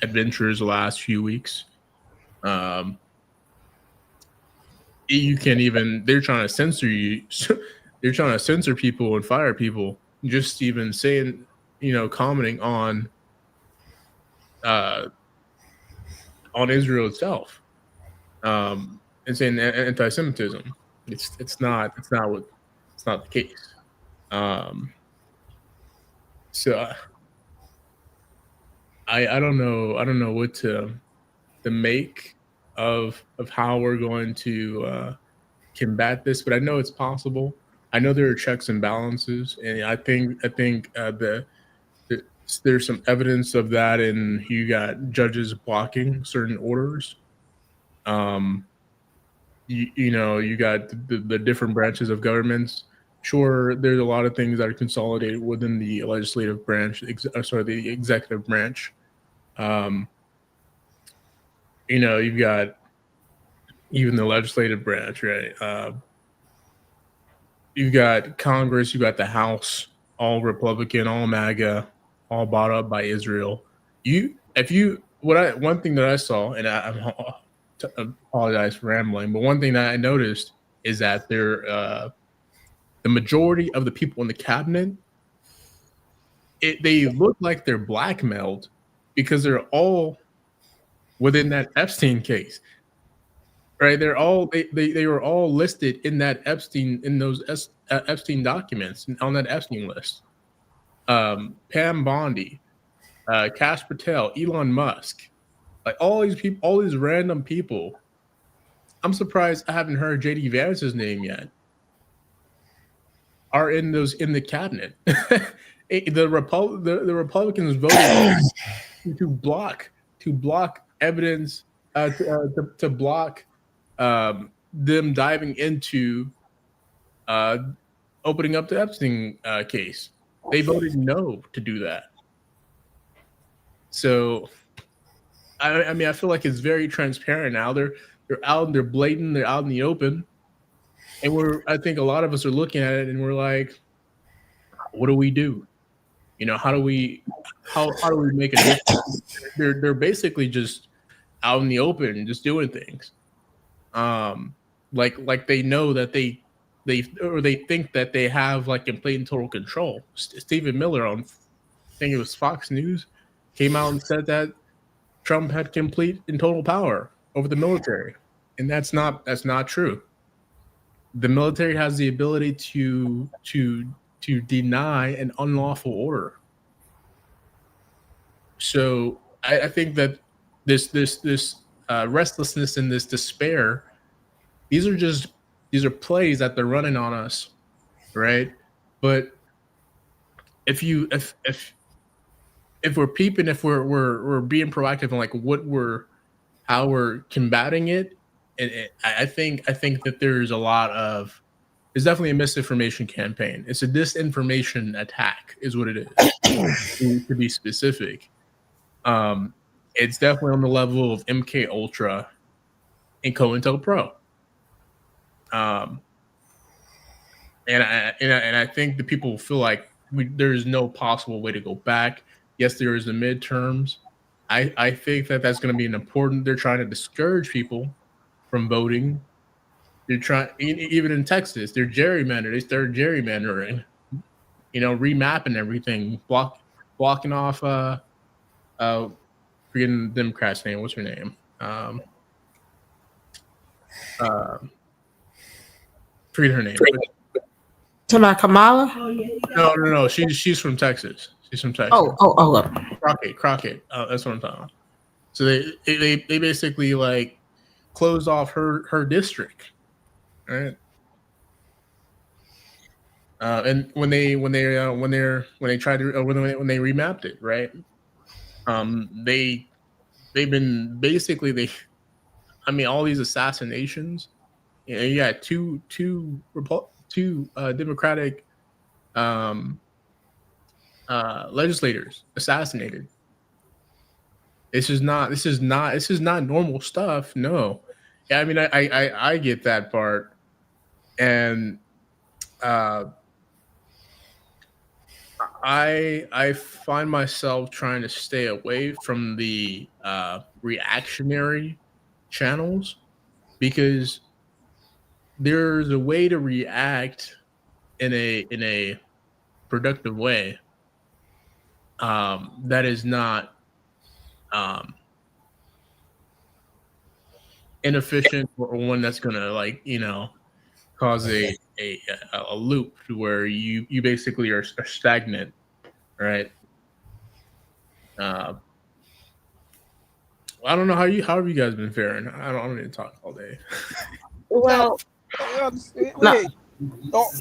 adventures the last few weeks. You can't even. They're trying to censor you. They're trying to censor people and fire people. Just even saying, commenting on Israel itself, and saying anti-Semitism. It's not the case. So I don't know what to make of how we're going to combat this, but I know it's possible. I know there are checks and balances, and I think there's some evidence of that, and you got judges blocking certain orders. You got the different branches of governments. Sure, there's a lot of things that are consolidated within the legislative branch, the executive branch. You've got even the legislative branch, right? You've got Congress, you've got the House, all Republican, all MAGA, all bought up by Israel. One thing that I saw, and I apologize for rambling, but one thing that I noticed is that the majority of the people in the cabinet, they look like they're blackmailed because they're all within that Epstein case, right? They were all listed in that those Epstein documents on that Epstein list. Pam Bondi, Kash Patel, Elon Musk, like all these people, all these random people. I'm surprised I haven't heard JD Vance's name yet. Are in the cabinet. The Republicans voted to block evidence to block them diving into opening up the Epstein case. They voted no to do that. So, I mean, I feel like it's very transparent now. They're out, they're blatant, they're out in the open, and I think a lot of us are looking at it and we're like, what do we do? How do we make a difference? They're basically just out in the open, just doing things. Like they know that they think that they have like complete and total control. Stephen Miller on, I think it was Fox News, came out and said that Trump had complete and total power over the military, and that's not true. The military has the ability to deny an unlawful order. So I think that this restlessness and this despair, these are plays that they're running on us, right? But if we're peeping, if we're being proactive on like how we're combating it, I think that there's definitely a misinformation campaign. It's a disinformation attack, is what it is. To be specific, it's definitely on the level of MK Ultra and COINTELPRO. And I think the people feel like there's no possible way to go back. Yes, there is the midterms. I think that's going to be an important. They're trying to discourage people from voting. They're trying, even in Texas, they're gerrymandering. They started gerrymandering, remapping everything, blocking off. Forgetting the Democrat's name. What's her name? Forget her name. Kamala? No. She's from Texas. She's from Texas. Oh. Crockett. That's what I'm talking about. So they basically like closed off her district, right? And when they tried to when they remapped it, right? They've been basically all these assassinations. You got two Democratic legislators assassinated. This is not normal stuff. No, yeah, I get that part, and I find myself trying to stay away from the reactionary channels, because there's a way to react in a productive way that is not inefficient, or one that's gonna cause a loop where you basically are stagnant, right? I don't know how have you guys been faring? I don't need to talk all day. Well, the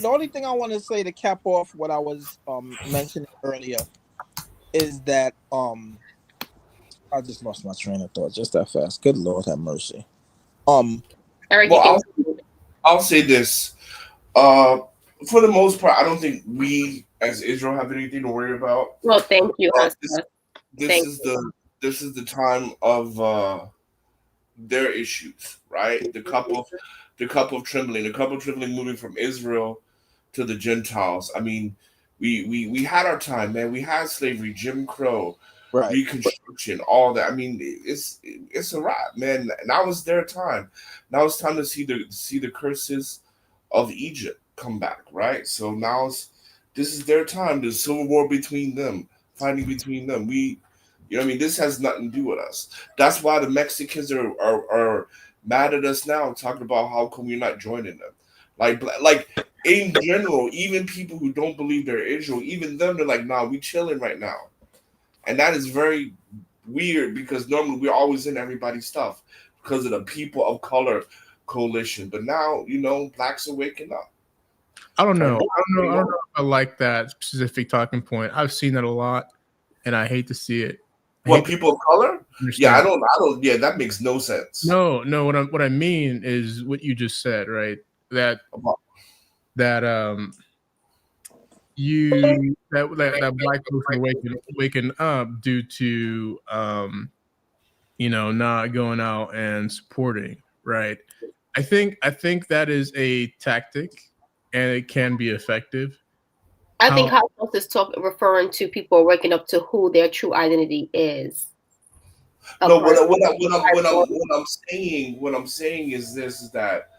only thing I want to say to cap off what I was mentioning earlier is that I just lost my train of thought just that fast. Good Lord have mercy. Eric, well, I'll say this. For the most part, I don't think we as Israel have anything to worry about. Well, thank you. This is the time of their issues, right? The cup of trembling moving from Israel to the Gentiles. I mean, we had our time, man. We had slavery, Jim Crow, right, Reconstruction, all that. I mean, it's a wrap, man. Now is their time. Now it's time to see the curses of Egypt come back, right? So this is their time. The civil war between them, fighting between them. This has nothing to do with us. That's why the Mexicans are mad at us now, talking about how come we're not joining them. Like in general, even people who don't believe they're Israel, even them, they're like, nah, we chilling right now. And that is very weird, because normally we're always in everybody's stuff because of the People of Color Coalition. But now, blacks are waking up. I don't know if I like that specific talking point. I've seen that a lot, and I hate to see it. What, people of color? Yeah, I don't. Yeah, that makes no sense. No. What I mean is what you just said, right? That black person waking up due to not going out and supporting, right? I think that is a tactic, and it can be effective. I think Holocaust is referring to people waking up to who their true identity is. No, what I'm saying is this: is that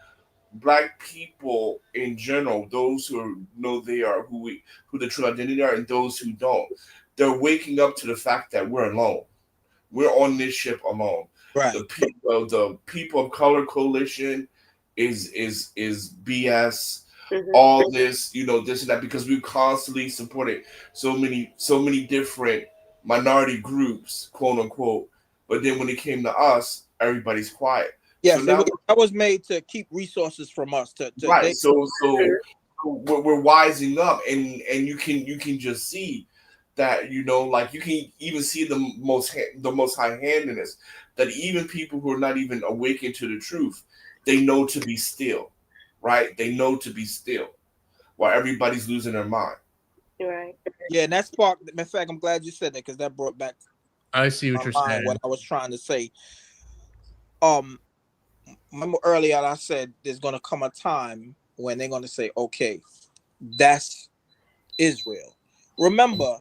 Black people in general, those who know they are who the true identity are, and those who don't, they're waking up to the fact that we're alone. We're on this ship alone. Right. The People of Color Coalition is BS. Mm-hmm. All this, this and that, because we constantly supported so many different minority groups, quote unquote. But then when it came to us, everybody's quiet. Yes, so now, that was made to keep resources from us. Right. So we're wising up, and you can just see that, like you can even see the most high-handedness, that even people who are not even awakened to the truth, they know to be still, right? They know to be still, while everybody's losing their mind. Right. Yeah, and that sparked. In fact, I'm glad you said that, because that brought back. I see what you're saying. What I was trying to say. Remember earlier I said there's going to come a time when they're going to say, okay, that's Israel. Remember,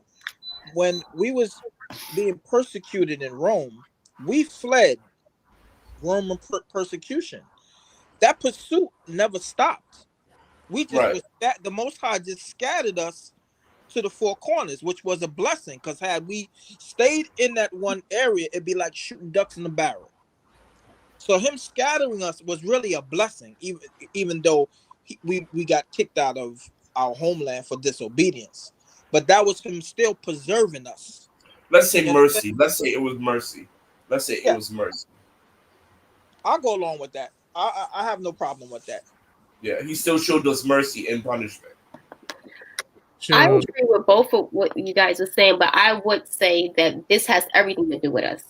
when we was being persecuted in Rome, we fled Roman persecution. That pursuit never stopped. We just was that the Most High just scattered us to the four corners, which was a blessing, because had we stayed in that one area, it'd be like shooting ducks in a barrel. So him scattering us was really a blessing, even though we got kicked out of our homeland for disobedience. But that was him still preserving us. Let's say mercy. Let's say it was mercy. Let's say it was mercy. I'll go along with that. I have no problem with that. Yeah, he still showed us mercy and punishment. I agree with both of what you guys are saying, but I would say that this has everything to do with us.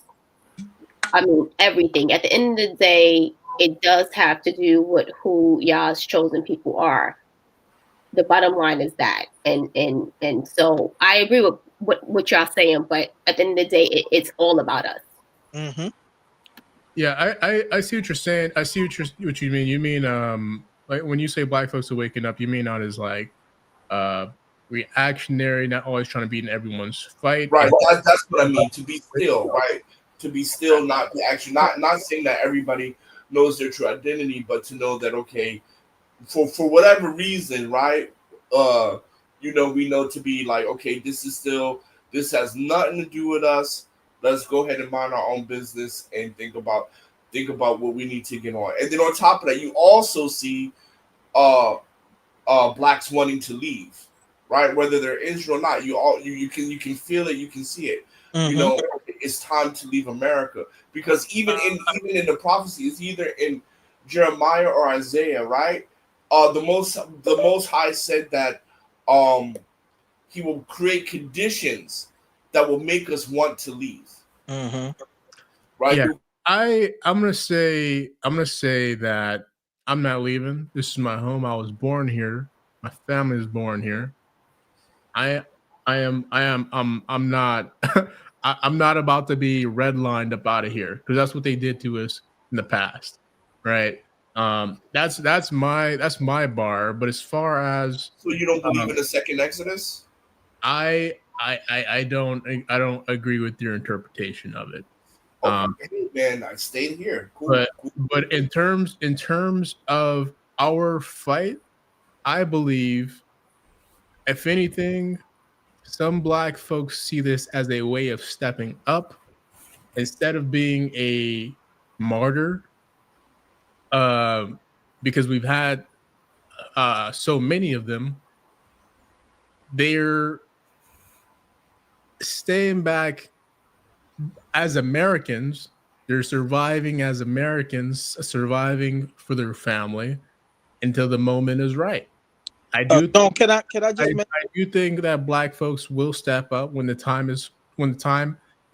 I mean, everything. At the end of the day, it does have to do with who y'all's chosen people are. The bottom line is that, and so I agree with what y'all saying, but at the end of the day, it's all about us. Mm-hmm. Yeah, I see what you're saying. I see what you mean. You mean like when you say black folks are waking up, you mean not as like reactionary, not always trying to be in everyone's fight. Right. That's what I mean. To be still, right? To be still, not saying that everybody knows their true identity, but to know that, okay, for whatever reason, right? We know to be like, okay, this has nothing to do with us. Let's go ahead and mind our own business and think about what we need to get on. And then on top of that, you also see blacks wanting to leave, right? Whether they're Israel or not, you can feel it, you can see it. Mm-hmm. It's time to leave America, because even in the prophecy, it's either in Jeremiah or Isaiah, right? The most High said that he will create conditions that will make us want to leave. Mm-hmm. Right? Yeah. I'm gonna say that I'm not leaving. This is my home. I was born here. My family is born here. I'm not I'm not about to be redlined up out of here, because that's what they did to us in the past, right? That's my bar. But as far as, so you don't believe in a second Exodus? I don't agree with your interpretation of it. Okay, man, I stayed here. Cool. But in terms of our fight, I believe, if anything, some black folks see this as a way of stepping up instead of being a martyr. Because we've had so many of them, they're staying back as Americans. They're surviving as Americans, surviving for their family until the moment is right. I do. Can I just? I do think that black folks will step up when the time.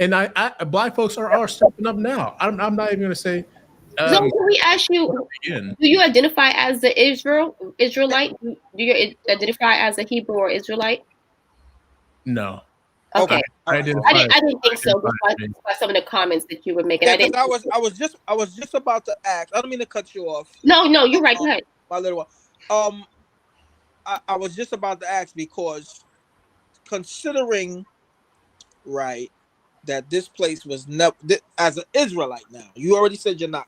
And black folks are stepping up now. I'm not even going to say. So can we ask you, do you identify as the Israelite? Do you identify as a Hebrew or Israelite? No. Okay. I didn't think so, by some of the comments that you were making. Yeah, I was just about to ask. I don't mean to cut you off. No, you're right. Go ahead. My little one. I was just about to ask, because considering, right, that this place was never, as an Israelite now, you already said you're not.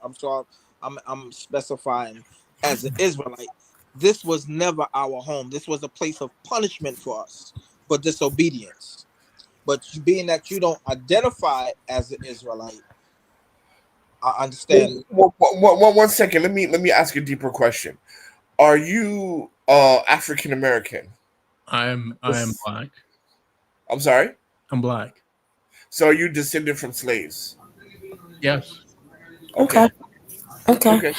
I'm specifying as an Israelite. This was never our home. This was a place of punishment for us for disobedience. But being that you don't identify as an Israelite, I understand. One second. Let me ask a deeper question. Are you African American? I am black. I'm sorry? I'm black. So are you descended from slaves? Yes. Okay. Okay.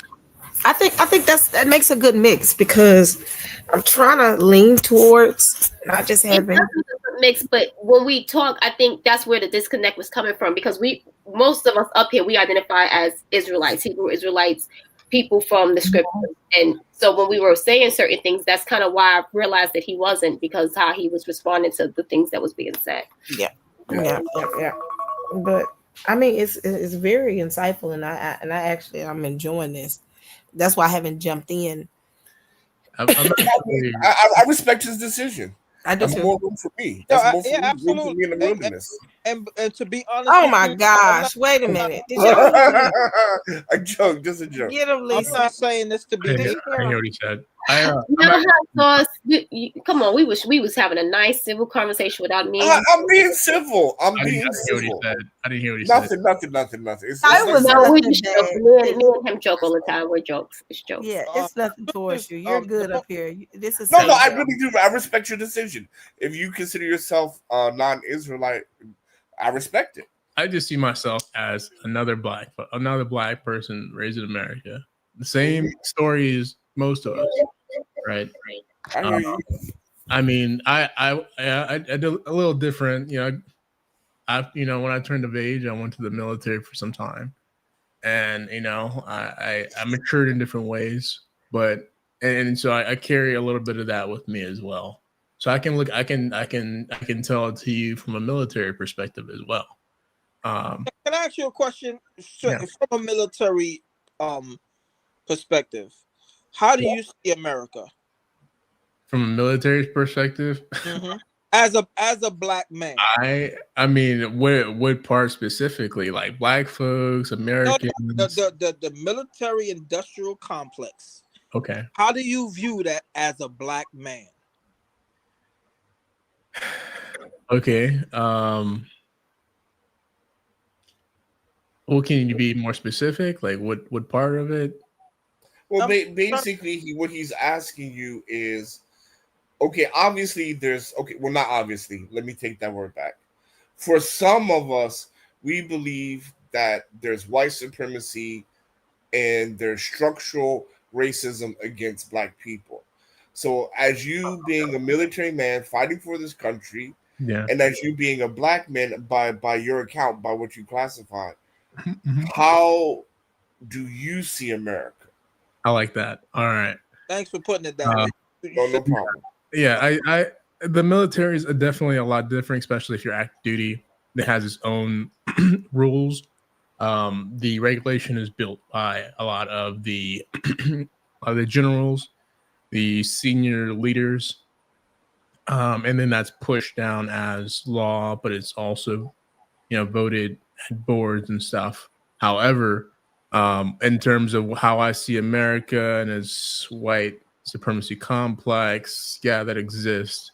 I think that makes a good mix because I'm trying to lean towards not just It having. does mix, but when we talk, I think that's where the disconnect was coming from because most of us up here, we identify as Israelites, Hebrew Israelites, people from the scriptures. And so when we were saying certain things, that's kind of why I realized that he wasn't, because how he was responding to the things that was being said. Yeah. But I mean, it's very insightful, and I'm enjoying this. That's why I haven't jumped in. I respect his decision. I do That's too. more room for me. That's more room for me in the wilderness. And to be honest, Oh my gosh! Wait a minute. Did y'all hear a joke, just a joke. Get him, Lisa. I'm not saying this to be. I hear what he said. Come on, we was having a nice civil conversation without me. I'm being civil. I'm being civil. I didn't hear what he said. Nothing. Nothing. It's we just joke. Me and him joke all the time. We're jokes. It's jokes. Yeah, it's nothing towards you. You're good up here. This is no. I really do. I respect your decision. If you consider yourself non-Israelite, I respect it. I just see myself as another black person raised in America. The same story as most of us, right? I mean, I did a little different. When I turned of age, I went to the military for some time, and I matured in different ways, but so I carry a little bit of that with me as well. So I can tell it to you from a military perspective as well. Can I ask you a question from a military perspective? How do you see America? From a military perspective, as a black man, I mean, what part specifically? Like black folks, Americans? The military industrial complex. Okay. How do you view that as a black man? Okay. Well, can you be more specific? Like what part of it? Well, basically, what he's asking you is, okay, obviously well, not obviously. Let me take that word back. For some of us, we believe that there's white supremacy and there's structural racism against black people. So as you being a military man fighting for this country, and as you being a black man by your account, by what you classified, how do you see America? I like that. All right. Thanks for putting it that way. No problem. Yeah, the military is definitely a lot different, especially if you're active duty. It has its own rules. The regulation is built by a lot of the generals, the senior leaders, and then that's pushed down as law, but it's also voted at boards and stuff. However, in terms of how I see America and its white supremacy complex, that exists.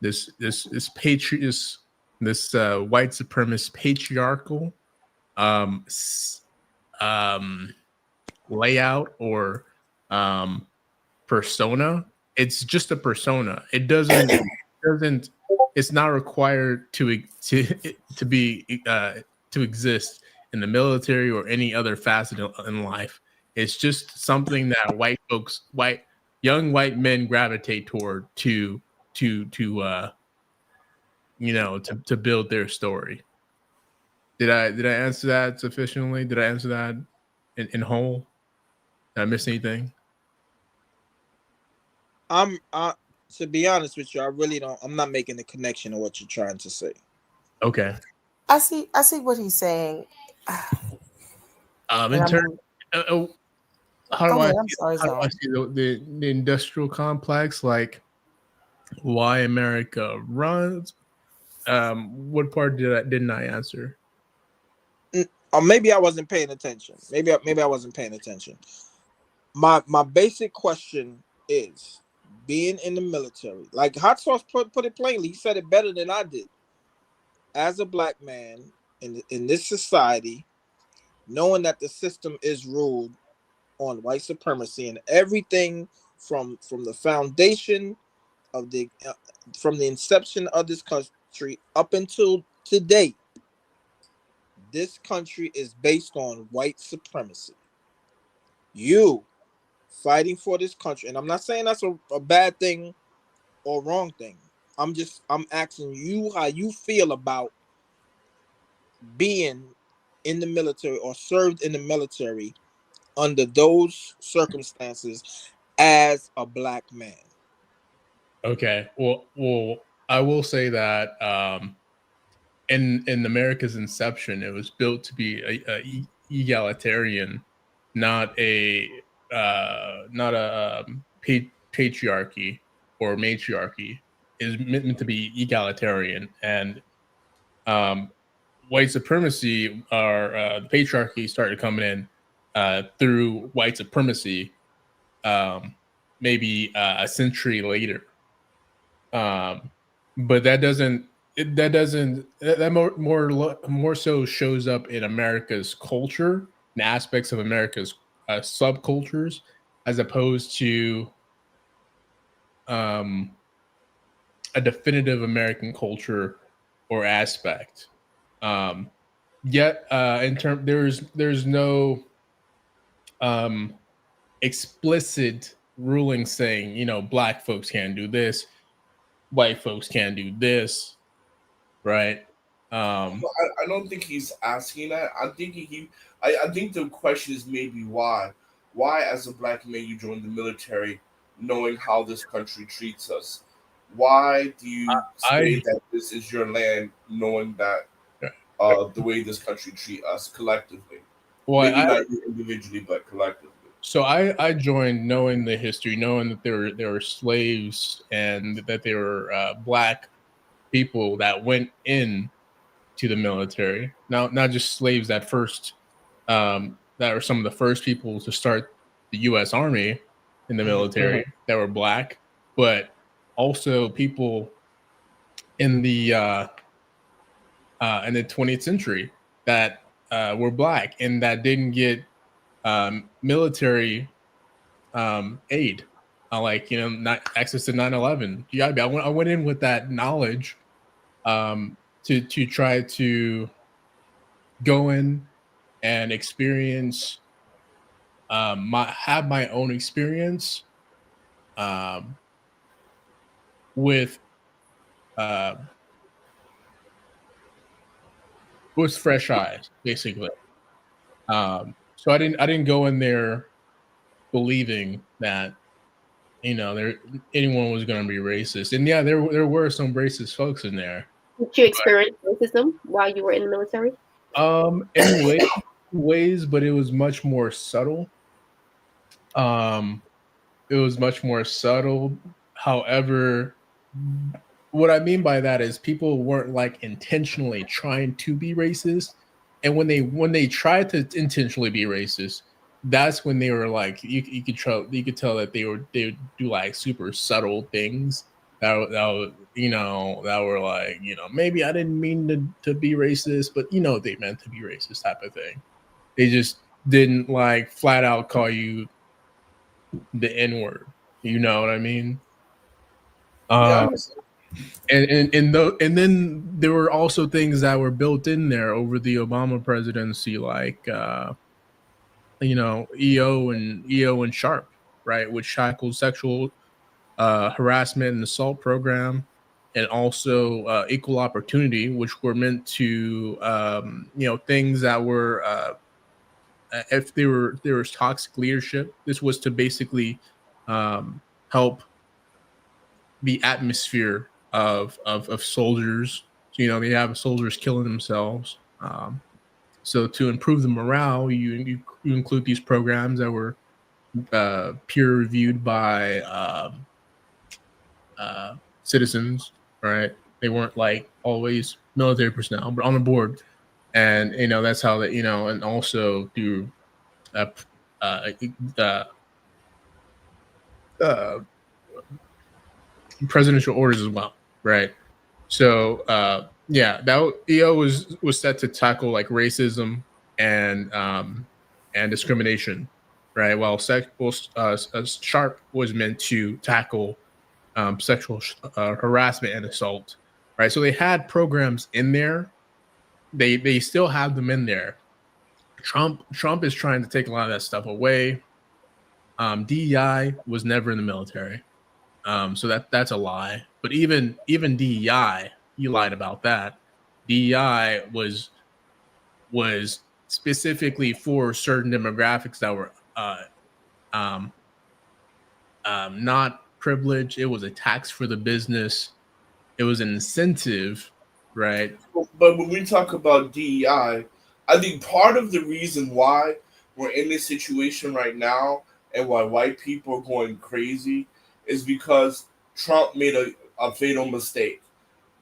This white supremacist patriarchal layout or persona. It's just a persona. It doesn't. It's not required to exist in the military or any other facet in life. It's just something that young white men gravitate toward to build their story. Did I answer that sufficiently? Did I answer that in whole? Did I miss anything? To be honest with you, I really don't. I'm not making the connection of what you're trying to say. Okay. I see what he's saying. In terms, how do I see the industrial complex? Like why America runs? What part didn't I answer? Or maybe I wasn't paying attention. Maybe I wasn't paying attention. My basic question is, being in the military, like Hot Sauce put it plainly, he said it better than I did. As a black man in this society, knowing that the system is ruled on white supremacy and everything from the foundation of from the inception of this country up until today, this country is based on white supremacy. You fighting for this country, and I'm not saying that's a bad thing or wrong thing. I'm asking you how you feel about being in the military or served in the military under those circumstances as a black man. Okay. Well, I will say that in America's inception, it was built to be a egalitarian, not a patriarchy or matriarchy. Is meant to be egalitarian, and white supremacy or the patriarchy started coming in through white supremacy, maybe a century later. But that doesn't more so shows up in America's culture and aspects of America's subcultures, as opposed to a definitive American culture or aspect. Yet, in term, there's no explicit ruling saying, you know, black folks can't do this, white folks can't do this, right? I don't think he's asking that. I think the question is maybe why as a black man you join the military knowing how this country treats us. Why do you say that this is your land knowing that the way this country treat us collectively? Well, maybe not you individually, but collectively. So I joined knowing the history, knowing that there were slaves and that there were black people that went in to the military. Now, not just slaves that first, that were some of the first people to start the U.S. Army in the military that were black, but also people in the 20th century that were black and that didn't get military aid, like, you know, not access to 9/11. You gotta be. I went in with that knowledge to try to go in and experience have my own experience with fresh eyes, basically. So I didn't go in there believing that, you know, anyone was going to be racist. And yeah, there were some racist folks in there. Did you experience racism while you were in the military? In ways, but it was much more subtle. It was much more subtle. However, what I mean by that is people weren't like intentionally trying to be racist. And when they tried to intentionally be racist, that's when they were like, you could tell that they would do like super subtle things that were like, you know, maybe I didn't mean to be racist, but you know they meant to be racist type of thing. They just didn't like flat out call you the N-word. You know what I mean? And then there were also things that were built in there over the Obama presidency, like you know, EO and Sharp, right, which tackled sexual harassment and assault program, and also equal opportunity, which were meant to you know, things that were if there was toxic leadership, this was to basically help the atmosphere of soldiers. So, you know, they have soldiers killing themselves. So to improve the morale, you include these programs that were peer reviewed by citizens, right? They weren't like always military personnel, but on the board. And, you know, that's how that, you know, and also through presidential orders as well, right? So yeah, that EO was set to tackle like racism and discrimination, right? While Sharp was meant to tackle sexual harassment and assault, right? So they had programs in there they still have them in there. Trump is trying to take a lot of that stuff away. DEI was never in the military, so that's a lie. But even DEI, he lied about that. DEI was specifically for certain demographics that were not privileged. It was a tax for the business. It was an incentive, right? But when we talk about DEI, I think part of the reason why we're in this situation right now and why white people are going crazy is because Trump made a fatal mistake.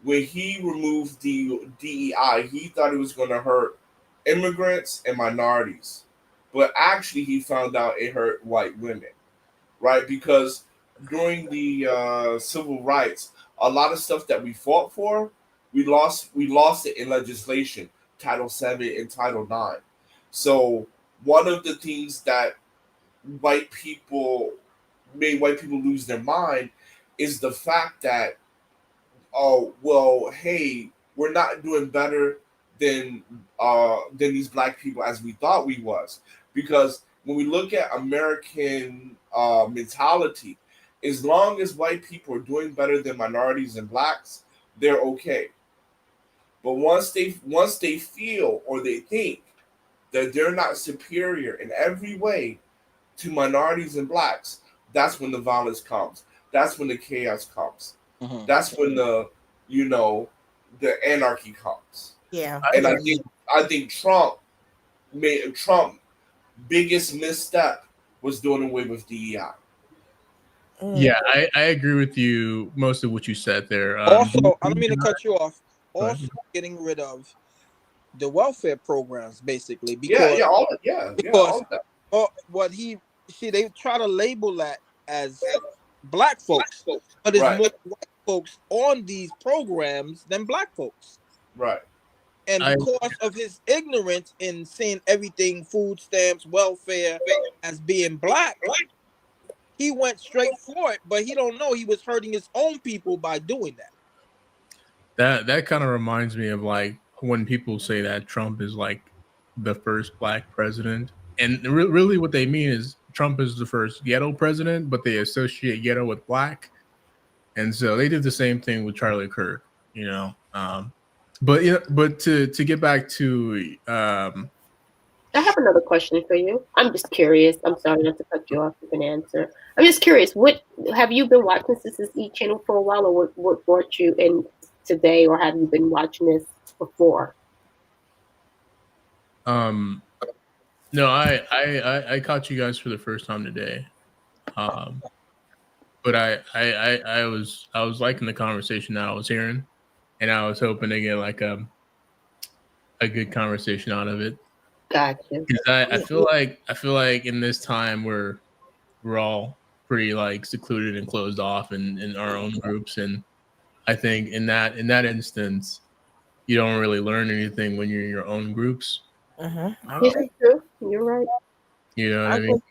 When he removed the DEI, he thought it was going to hurt immigrants and minorities. But actually, he found out it hurt white women, right? Because during the civil rights, a lot of stuff that we fought for, we lost it in legislation, Title VII and Title IX. So one of the things that made white people lose their mind is the fact that, oh well, hey, we're not doing better than these black people as we thought we was. Because when we look at American mentality, as long as white people are doing better than minorities and blacks, they're okay. But once they feel or they think that they're not superior in every way to minorities and blacks, that's when the violence comes. That's when the chaos comes. Mm-hmm. That's when the anarchy comes. Yeah. And I think Trump biggest misstep was doing away with DEI. Yeah, I agree with you most of what you said there. Also, I don't mean to cut you off. Also, getting rid of the welfare programs, basically, because what they try to label that as black folks, but it's more white folks on these programs than black folks. Right. And because of his ignorance in seeing everything, food stamps, welfare, as being black, he went straight for it, but he don't know he was hurting his own people by doing that. That kind of reminds me of like when people say that Trump is like the first black president, and really what they mean is Trump is the first ghetto president, but they associate ghetto with black, and so they did the same thing with Charlie Kirk, you know. But to get back to I have another question for you. I'm just curious. I'm sorry not to cut you off. You can answer. I'm just curious. What have you been watching CCC channel for a while, or what brought you in today, or have you been watching this before? No, I caught you guys for the first time today. But I was liking the conversation that I was hearing, and I was hoping to get like a good conversation out of it. Gotcha. I feel like in this time we're all pretty like secluded and closed off in our own groups, and I think in that instance, you don't really learn anything when you're in your own groups. I This agree. is true. You're right. You know what I mean?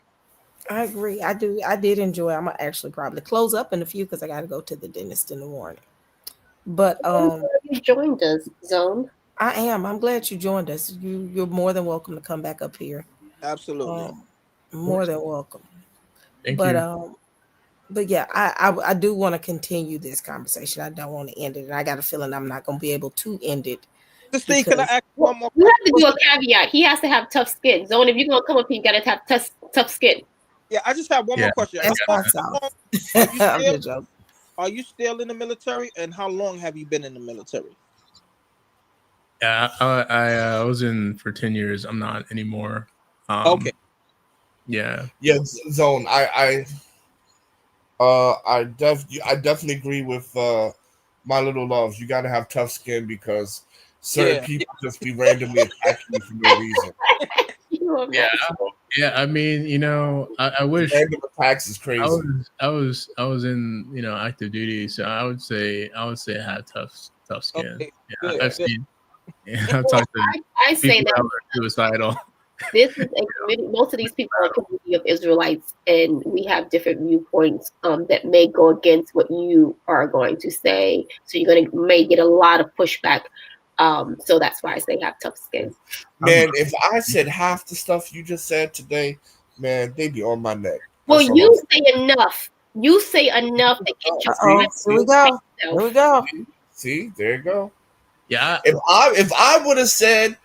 I agree. I do. I did enjoy. I'm gonna actually probably close up in a few because I got to go to the dentist in the morning. But you joined us, Zone. I am. I'm glad you joined us. You're more than welcome to come back up here. Absolutely. More than welcome. Thank you. But yeah, I do want to continue this conversation. I don't want to end it, and I got a feeling I'm not going to be able to end it. Steve, can I ask one more? You have to do a caveat. He has to have tough skin. Zone, if you're gonna come up here, you gotta have tough skin. Yeah, I just have one more question. Are you still in the military, and how long have you been in the military? Yeah, I was in for 10 years. I'm not anymore. Okay. Yeah. Yeah, Zone. I definitely agree with my little loves. You got to have tough skin because certain people just be randomly attacking you for no reason. Yeah. I mean, you know, I wish random attacks is crazy. I was in active duty, so I would say I had tough skin. Okay, yeah, good, I've good. seen. Yeah, I've talked to I say people that who are suicidal. this is a community. Most of these people are a community of Israelites, and we have different viewpoints that may go against what you are going to say. So you're may get a lot of pushback. So that's why I say have tough skin. Man, if I said half the stuff you just said today, man, they'd be on my neck. Well, you say enough. You say enough to get your. Here we go. Here we go. See, there you go. Yeah. If I would have said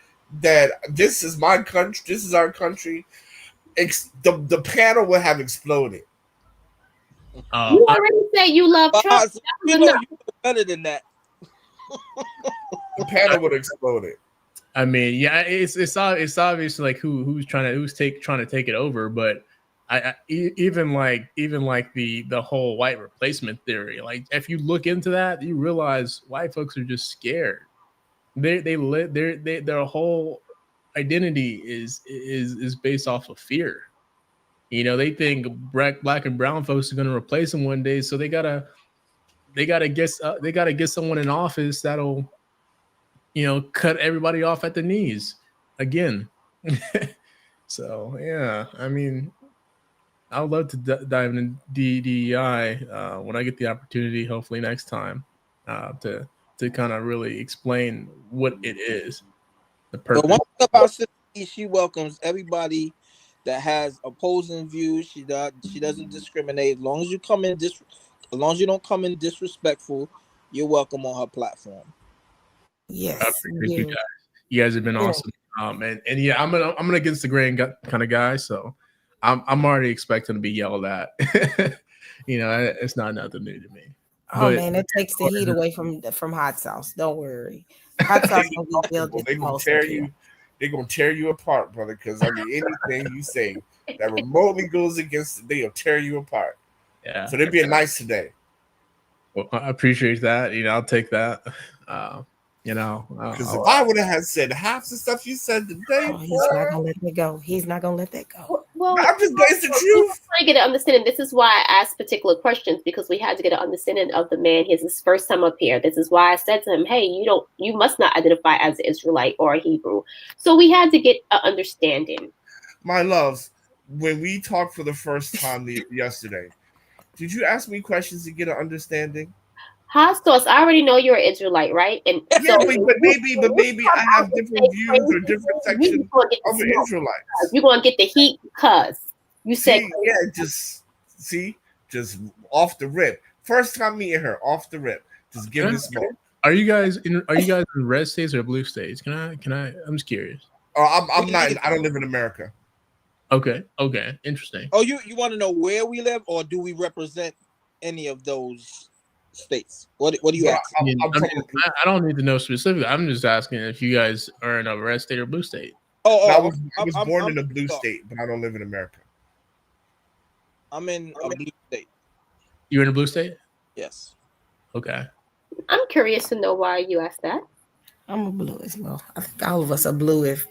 that this is my country, this is our country, the panel would have exploded. You already said you love Trump. You know better than that. The panel would have exploded. I mean, yeah, it's obvious like who's trying to take it over, but even like the whole white replacement theory, like if you look into that, you realize white folks are just scared. Their whole identity is based off of fear. You know, they think black and brown folks are going to replace them one day, so they gotta get someone in office that'll, cut everybody off at the knees again. So yeah, I mean, I would love to dive into DEI when I get the opportunity, hopefully next time, to kind of really explain what it is. The purpose. But one thing about Cicely, she welcomes everybody that has opposing views. She doesn't discriminate. As long as you don't come in disrespectful, you're welcome on her platform. Yes, I appreciate you guys. You guys have been awesome. And yeah, I'm an against the grain kind of guy, so I'm already expecting to be yelled at. It's not nothing new to me. Oh man, it takes the heat away from hot sauce. Don't worry, hot sauce will be built. They're gonna tear you apart, brother. Because I mean, anything you say that remotely goes against it, they'll tear you apart. Yeah. So they're being nice today. Well, I appreciate that. I'll take that. Because if I would have said half the stuff you said today, he's not gonna let it go. He's not gonna let that go. Well, I'm just going to truth. I get an understanding. This is why I asked particular questions, because we had to get an understanding of the man. His first time up here. This is why I said to him, "Hey, you must not identify as an Israelite or a Hebrew." So we had to get an understanding. My love, when we talked for the first time yesterday, did you ask me questions to get an understanding? Hot sauce. I already know you're an Israelite, right? And yeah, but maybe I have different views or different sections of an Israelite. You're gonna get the heat because you said just off the rip. First time meeting her, off the rip. Just give me smoke. Are you guys in red states or blue states? Can I? I'm just curious. I'm not. I don't live in America. Okay. Interesting. Oh, you want to know where we live, or do we represent any of those states? What do you ask? I don't need to know specifically. I'm just asking if you guys are in a red state or blue state. I was born in a blue state, but I don't live in America. I'm in a blue state. You're in a blue state? Yes. Okay. I'm curious to know why you asked that. I'm a blue as well. I think all of us are blue. Wait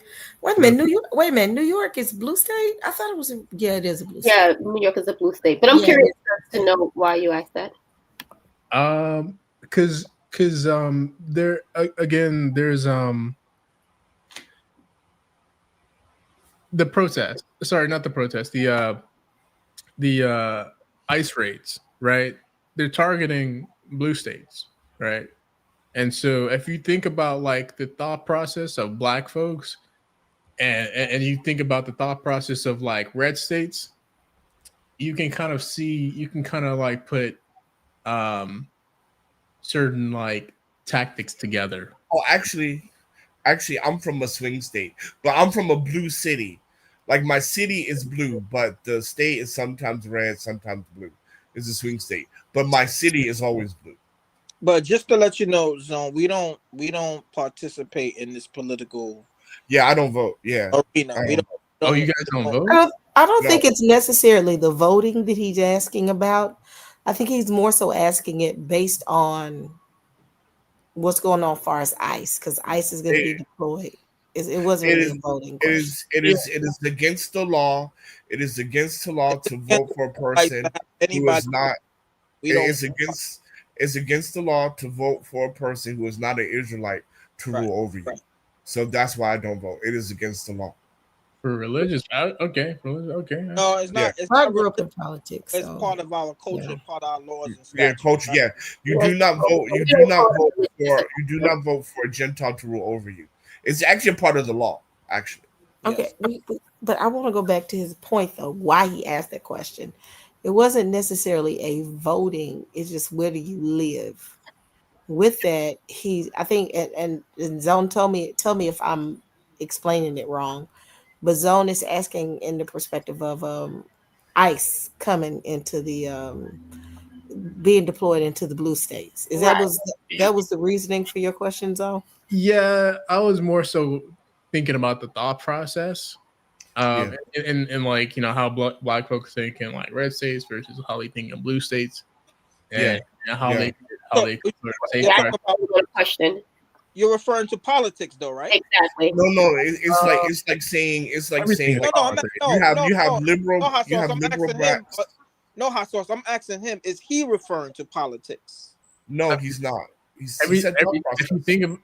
a minute, New York is blue state? I thought it was. It is a blue state. Yeah, New York is a blue state. But I'm curious to know why you asked that. Because there again, there's the protest. Sorry, not the protest. The ICE raids, right? They're targeting blue states, right? And so if you think about like the thought process of black folks, and you think about the thought process of like red states, you can kind of like put certain like tactics together. Oh, actually, I'm from a swing state, but I'm from a blue city. Like my city is blue, but the state is sometimes red, sometimes blue. It's a swing state, but my city is always blue. But just to let you know, Zone, we don't participate in this political. Yeah, I don't vote. Yeah, arena. You guys don't vote? I don't think it's necessarily the voting that he's asking about. I think he's more so asking it based on what's going on as far as ICE, because ICE is going to be deployed. It wasn't really a voting question. It is against the law. It is against the law to vote for a person who is not. It's against the law to vote for a person who is not an Israelite to rule over you. So that's why I don't vote. It is against the law. For religious, okay. Okay. No, it's Yeah. not. It's I not grew up in religion. politics, It's so part of our culture, yeah. part of our laws and Yeah, statutes. culture. Right? Yeah, you Yes. do not vote. You do not vote for. You do not vote for a Gentile to rule over you. It's actually a part of the law. Actually. Okay, but I want to go back to his point though, why he asked that question. It wasn't necessarily a voting, it's just where do you live? With that, I think and Zone tell me if I'm explaining it wrong, but Zone is asking in the perspective of ICE coming into the being deployed into the blue states. Is Right. that was the reasoning for your question, Zone? Yeah, I was more so thinking about the thought process. And like, how black folks think in like red states versus how they think in blue states, and how they So, safeguard. Question. You're referring to politics, though, right? Exactly. No. It's like saying like, you have liberal no, hot you sauce. have I'm liberal asking him. blacks. No, hot sauce. I'm asking him. Is he referring to politics? No, he's not. He said thought If you think of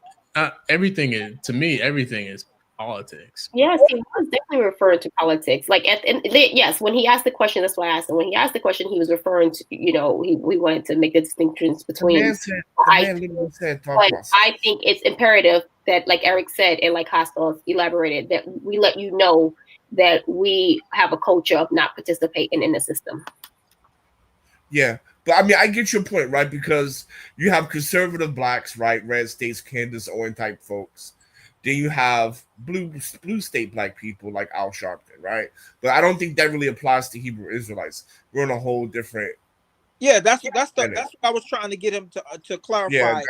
everything is, to me, everything is politics. Yes, he was definitely referring to politics. Like, yes, when he asked the question, that's why I asked him. When he asked the question, he was referring to, we wanted to make the distinctions between. The man literally said thought But process. I think it's imperative that, like Eric said, and like Hostos elaborated, that we let you know that we have a culture of not participating in the system. Yeah, but I mean, I get your point, right? Because you have conservative blacks, right? Red states, Candace Owen type folks. Then you have blue state black people like Al Sharpton, right? But I don't think that really applies to Hebrew Israelites. We're on a whole different. Yeah, that's what I was trying to get him to clarify.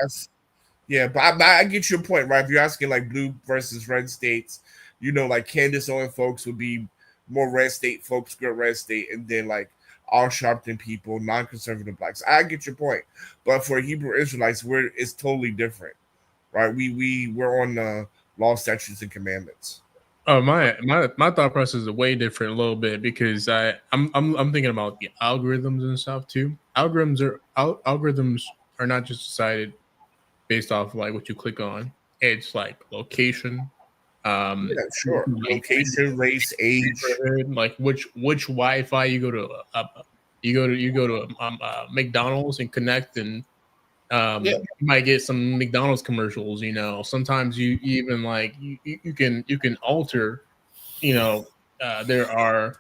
But I get your point, right? If you're asking like blue versus red states, like Candace Owen folks would be more red state folks, good red state, and then like Al Sharpton people, non-conservative blacks. I get your point, but for Hebrew Israelites, it's totally different, right? We're on the law, statutes, and commandments. Oh, my thought process is way different a little bit because I'm thinking about the algorithms and stuff too. Algorithms are not just decided based off like what you click on. It's like location, location, race, age, like which Wi-Fi you go to McDonald's and connect, and you might get some McDonald's commercials. Sometimes you even like you can alter. There are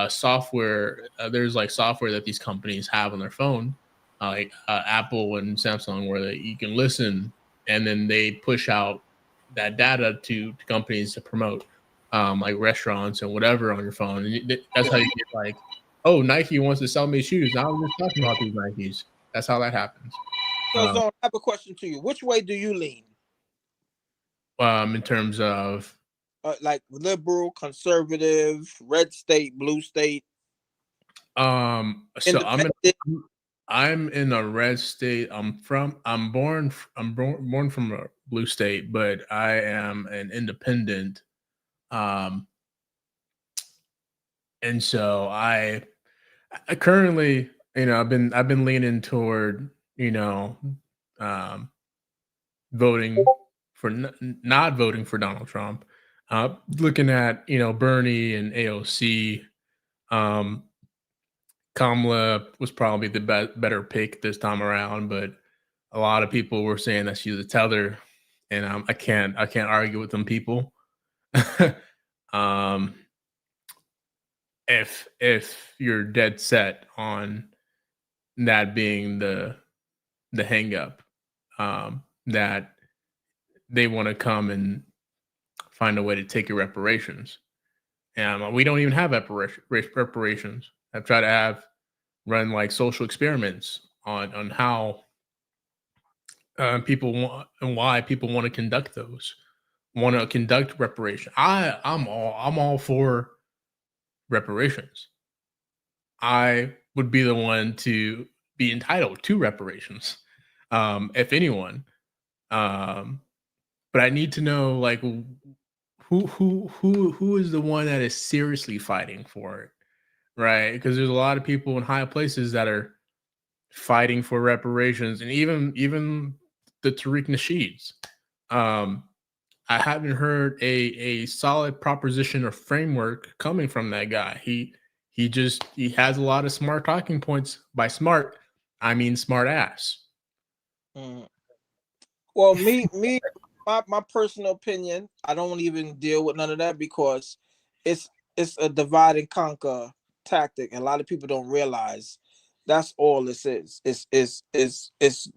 software. There's like software that these companies have on their phone, like Apple and Samsung, where you can listen, and then they push out that data to companies to promote, like restaurants and whatever on your phone. And that's how you get like, oh, Nike wants to sell me shoes. Now we're just talking about these Nikes. That's how that happens. So, Zone, I have a question to you. Which way do you lean? In terms of like liberal, conservative, red state, blue state. So I'm in a red state. I'm born from a blue state, but I am an independent. And so I currently, I've been leaning toward, voting for not voting for Donald Trump. Looking at, Bernie and AOC. Kamala was probably the better pick this time around, but a lot of people were saying that she's a tether, and I can't argue with them people. If you're dead set on that being the hang up, that they want to come and find a way to take your reparations, and we don't even have reparations. I've tried to run like social experiments on how people want and why people want to conduct reparation. I'm all for reparations. I would be the one to be entitled to reparations, if anyone. But I need to know like who is the one that is seriously fighting for it, right? Because there's a lot of people in high places that are fighting for reparations, and even the Tariq Nasheeds. I haven't heard a solid proposition or framework coming from that guy. He has a lot of smart talking points. By smart, I mean smart ass. Well, my personal opinion, I don't even deal with none of that because it's a divide and conquer tactic, and a lot of people don't realize that's all this is. It's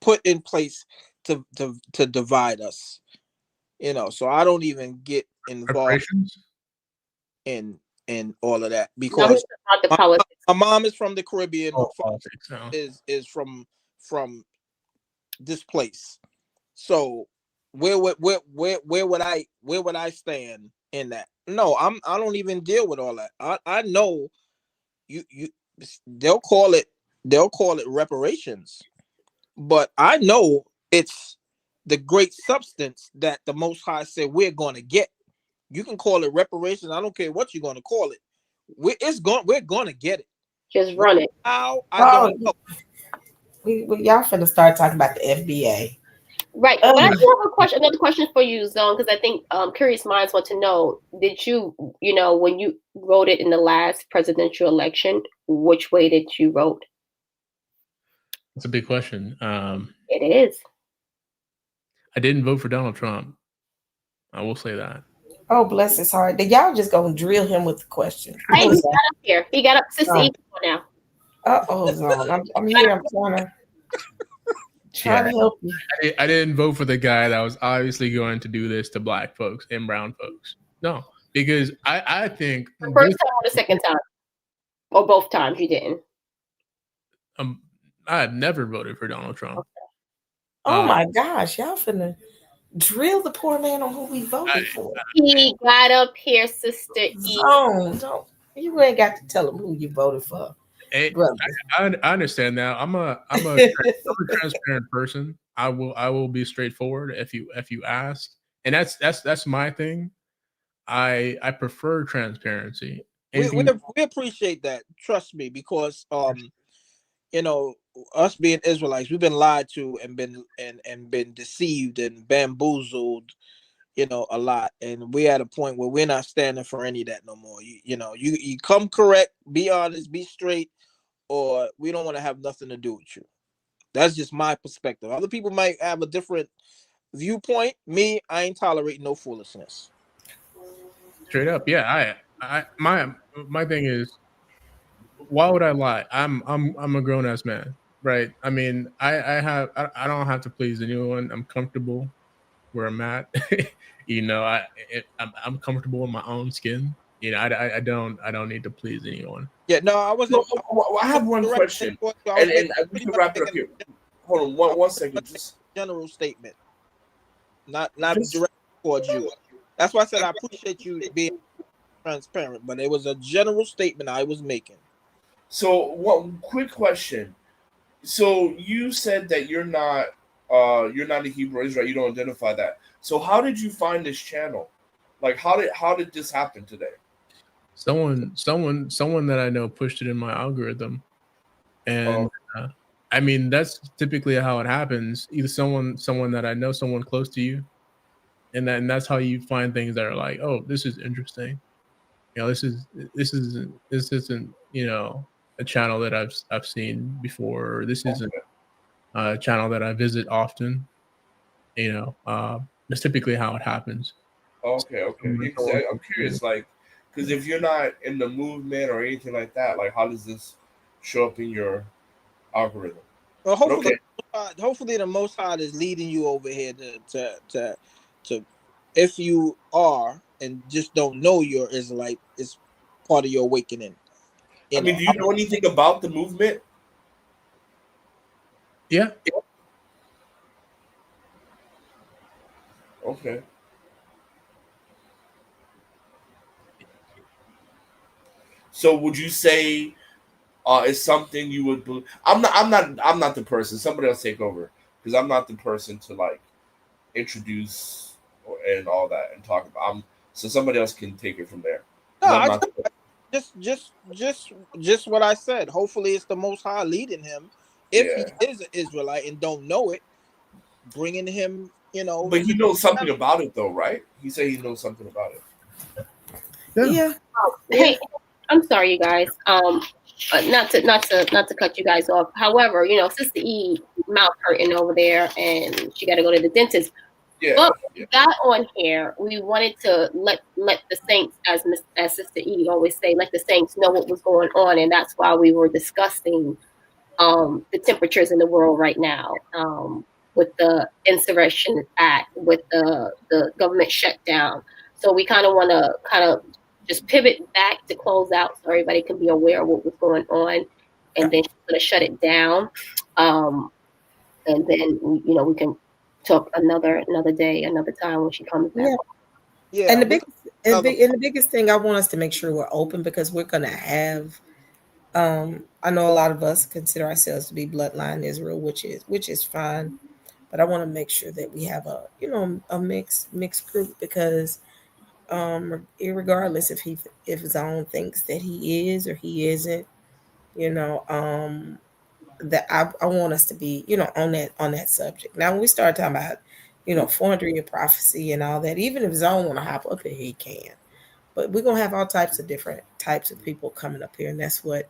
put in place to divide us. So I don't even get involved in all of that because my mom is from the Caribbean. My father is from this place. So where would I stand in that? No, I don't even deal with all that. I know you they'll call it reparations, but I know it's the great substance that the Most High said we're going to get. You can call it reparations. I don't care what you're going to call it. We're going to get it. Just run it. How I don't know. Y'all finna start talking about the FBA. Right. But I do have a question, another question for you, Zone, because I think curious minds want to know, did you, when you voted in the last presidential election, which way did you vote? That's a big question. It is. I didn't vote for Donald Trump. I will say that. Oh, bless his heart. Then y'all just gonna drill him with the question. Hey, he got up here. He got up. Sister E now. Zone. I'm here. I'm trying to help you. I didn't vote for the guy that was obviously going to do this to black folks and brown folks. No, because I think the first time or the second time, or both times you didn't. I have never voted for Donald Trump. Okay. Oh my gosh, y'all finna drill the poor man on who we voted for. He got up here, Sister E. Don't you ain't got to tell him who you voted for. I understand now. I'm a transparent person. I will be straightforward if you ask, and that's my thing. I prefer transparency. We appreciate that. Trust me, because us being Israelites, we've been lied to and been deceived and bamboozled, a lot, and we're at a point where we're not standing for any of that no more. You come correct, be honest, be straight, or we don't want to have nothing to do with you. That's just my perspective. Other people might have a different viewpoint. Me, I ain't tolerating no foolishness. Straight up, yeah. My thing is, why would I lie? I'm a grown ass man, right? I mean, I don't have to please anyone. I'm comfortable where I'm at. I'm comfortable in my own skin. I don't need to please anyone. Yeah, no, I wasn't. I have one question, and we can wrap it up here. Hold on, one second. Just general statement, not direct towards you. That's why I said I appreciate you being transparent, but it was a general statement I was making. So, one quick question. So you said that you're not a Hebrew Israelite. You don't identify that. So how did you find this channel? Like, how did this happen today? Someone that I know pushed it in my algorithm, and I mean that's typically how it happens. Either someone that I know, someone close to you, and that's how you find things that are like, oh, this is interesting. This isn't a channel that I've seen before. Or this isn't a channel that I visit often. That's typically how it happens. Okay. I'm curious, like, because if you're not in the movement or anything like that, like, how does this show up in your algorithm? Well, hopefully the Most High is leading you over here to if you are and just don't know you're Israelite, it's part of your awakening. Do you know anything about the movement? Yeah. Okay. So would you say it's something you would believe? I'm not the person. Somebody else take over, because I'm not the person to like introduce and all that and talk about. So somebody else can take it from there. No, just what I said. Hopefully, it's the Most High leading him. If he is an Israelite and don't know it, bringing him You know, but he knows something about it, though, right? He said he knows something about it. Yeah. Hey, I'm sorry, you guys. Not to cut you guys off. However, you know, Sister E mouth hurting over there, and she got to go to the dentist. Yeah. But we got on here. We wanted to let the saints, as Sister E always say, let the saints know what was going on, and that's why we were discussing the temperatures in the world right now, with the Insurrection Act, with the government shutdown. So we kind of want to just pivot back to close out so everybody can be aware of what was going on, and then she's going to shut it down, and then we can talk another day, another time when she comes back. Yeah. And the biggest thing I want us to make sure we're open, because we're going to have. I know a lot of us consider ourselves to be bloodline Israel, which is fine, but I want to make sure that we have a mixed group, because regardless if his own thinks that he is or he isn't, that I want us to be on that subject. Now, when we start talking about 400-year prophecy and all that, even if Zone want to hop up here, he can. But we're gonna have all types of different types of people coming up here, and that's what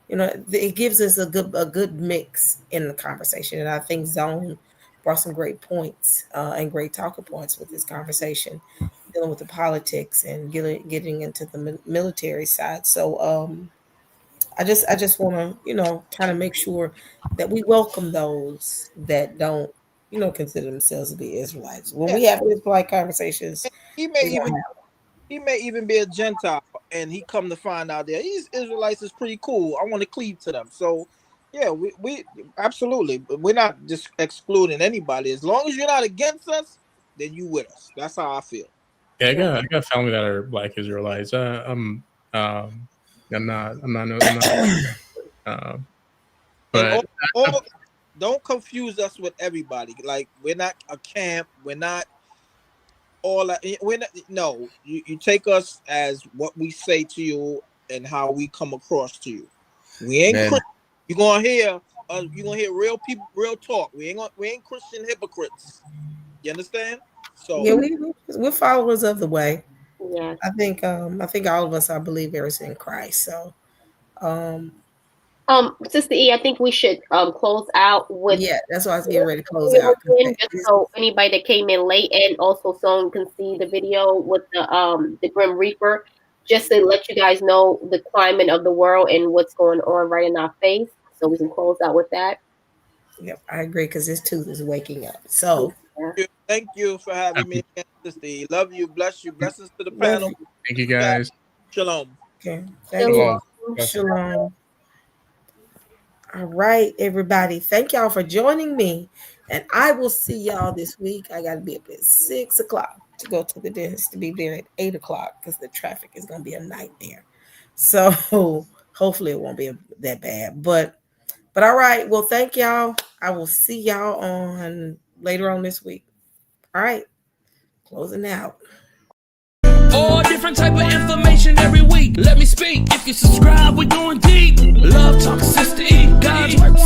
it gives us a good mix in the conversation. And I think Zone brought some great points and great talking points with this conversation, dealing with the politics and getting into the military side. So I just want to kind of make sure that we welcome those that don't consider themselves to be Israelites. When we have Israelite conversations, he may even be a Gentile, and he come to find out that these Israelites is pretty cool. I want to cleave to them. So yeah, we absolutely, we're not just excluding anybody. As long as you're not against us, then you with us. That's how I feel. Yeah, I got family that are Black Israelites. I'm not. But don't confuse us with everybody. Like, we're not a camp. We're not all that. We're not. No, you take us as what we say to you and how we come across to you. We ain't Christian. You're gonna hear real people, real talk. We ain't Christian hypocrites. You understand? So yeah, we're followers of the way. Yeah, I think all of us are believers in Christ. So, Sister E, I think we should close out with. Yeah, that's why I was getting ready to close out. Just so anybody that came in late and also someone can see the video with the Grim Reaper, just to let you guys know the climate of the world and what's going on right in our face, so we can close out with that. Yep, I agree, because this tooth is waking up. So thank you for having me, Sister E. Love you, bless you, blessings to the panel. Thank you, guys. Shalom. Okay, thank you. Shalom. All right, everybody. Thank y'all for joining me. And I will see y'all this week. I got to be up at 6 o'clock to go to the dentist, to be there at 8 o'clock, because the traffic is going to be a nightmare. So hopefully it won't be that bad. But all right. Well, thank y'all. I will see y'all later on this week. All right. Closing out. All different type of information every week. Let me speak. If you subscribe, we're going deep. Love Talk, Sister E. God's work.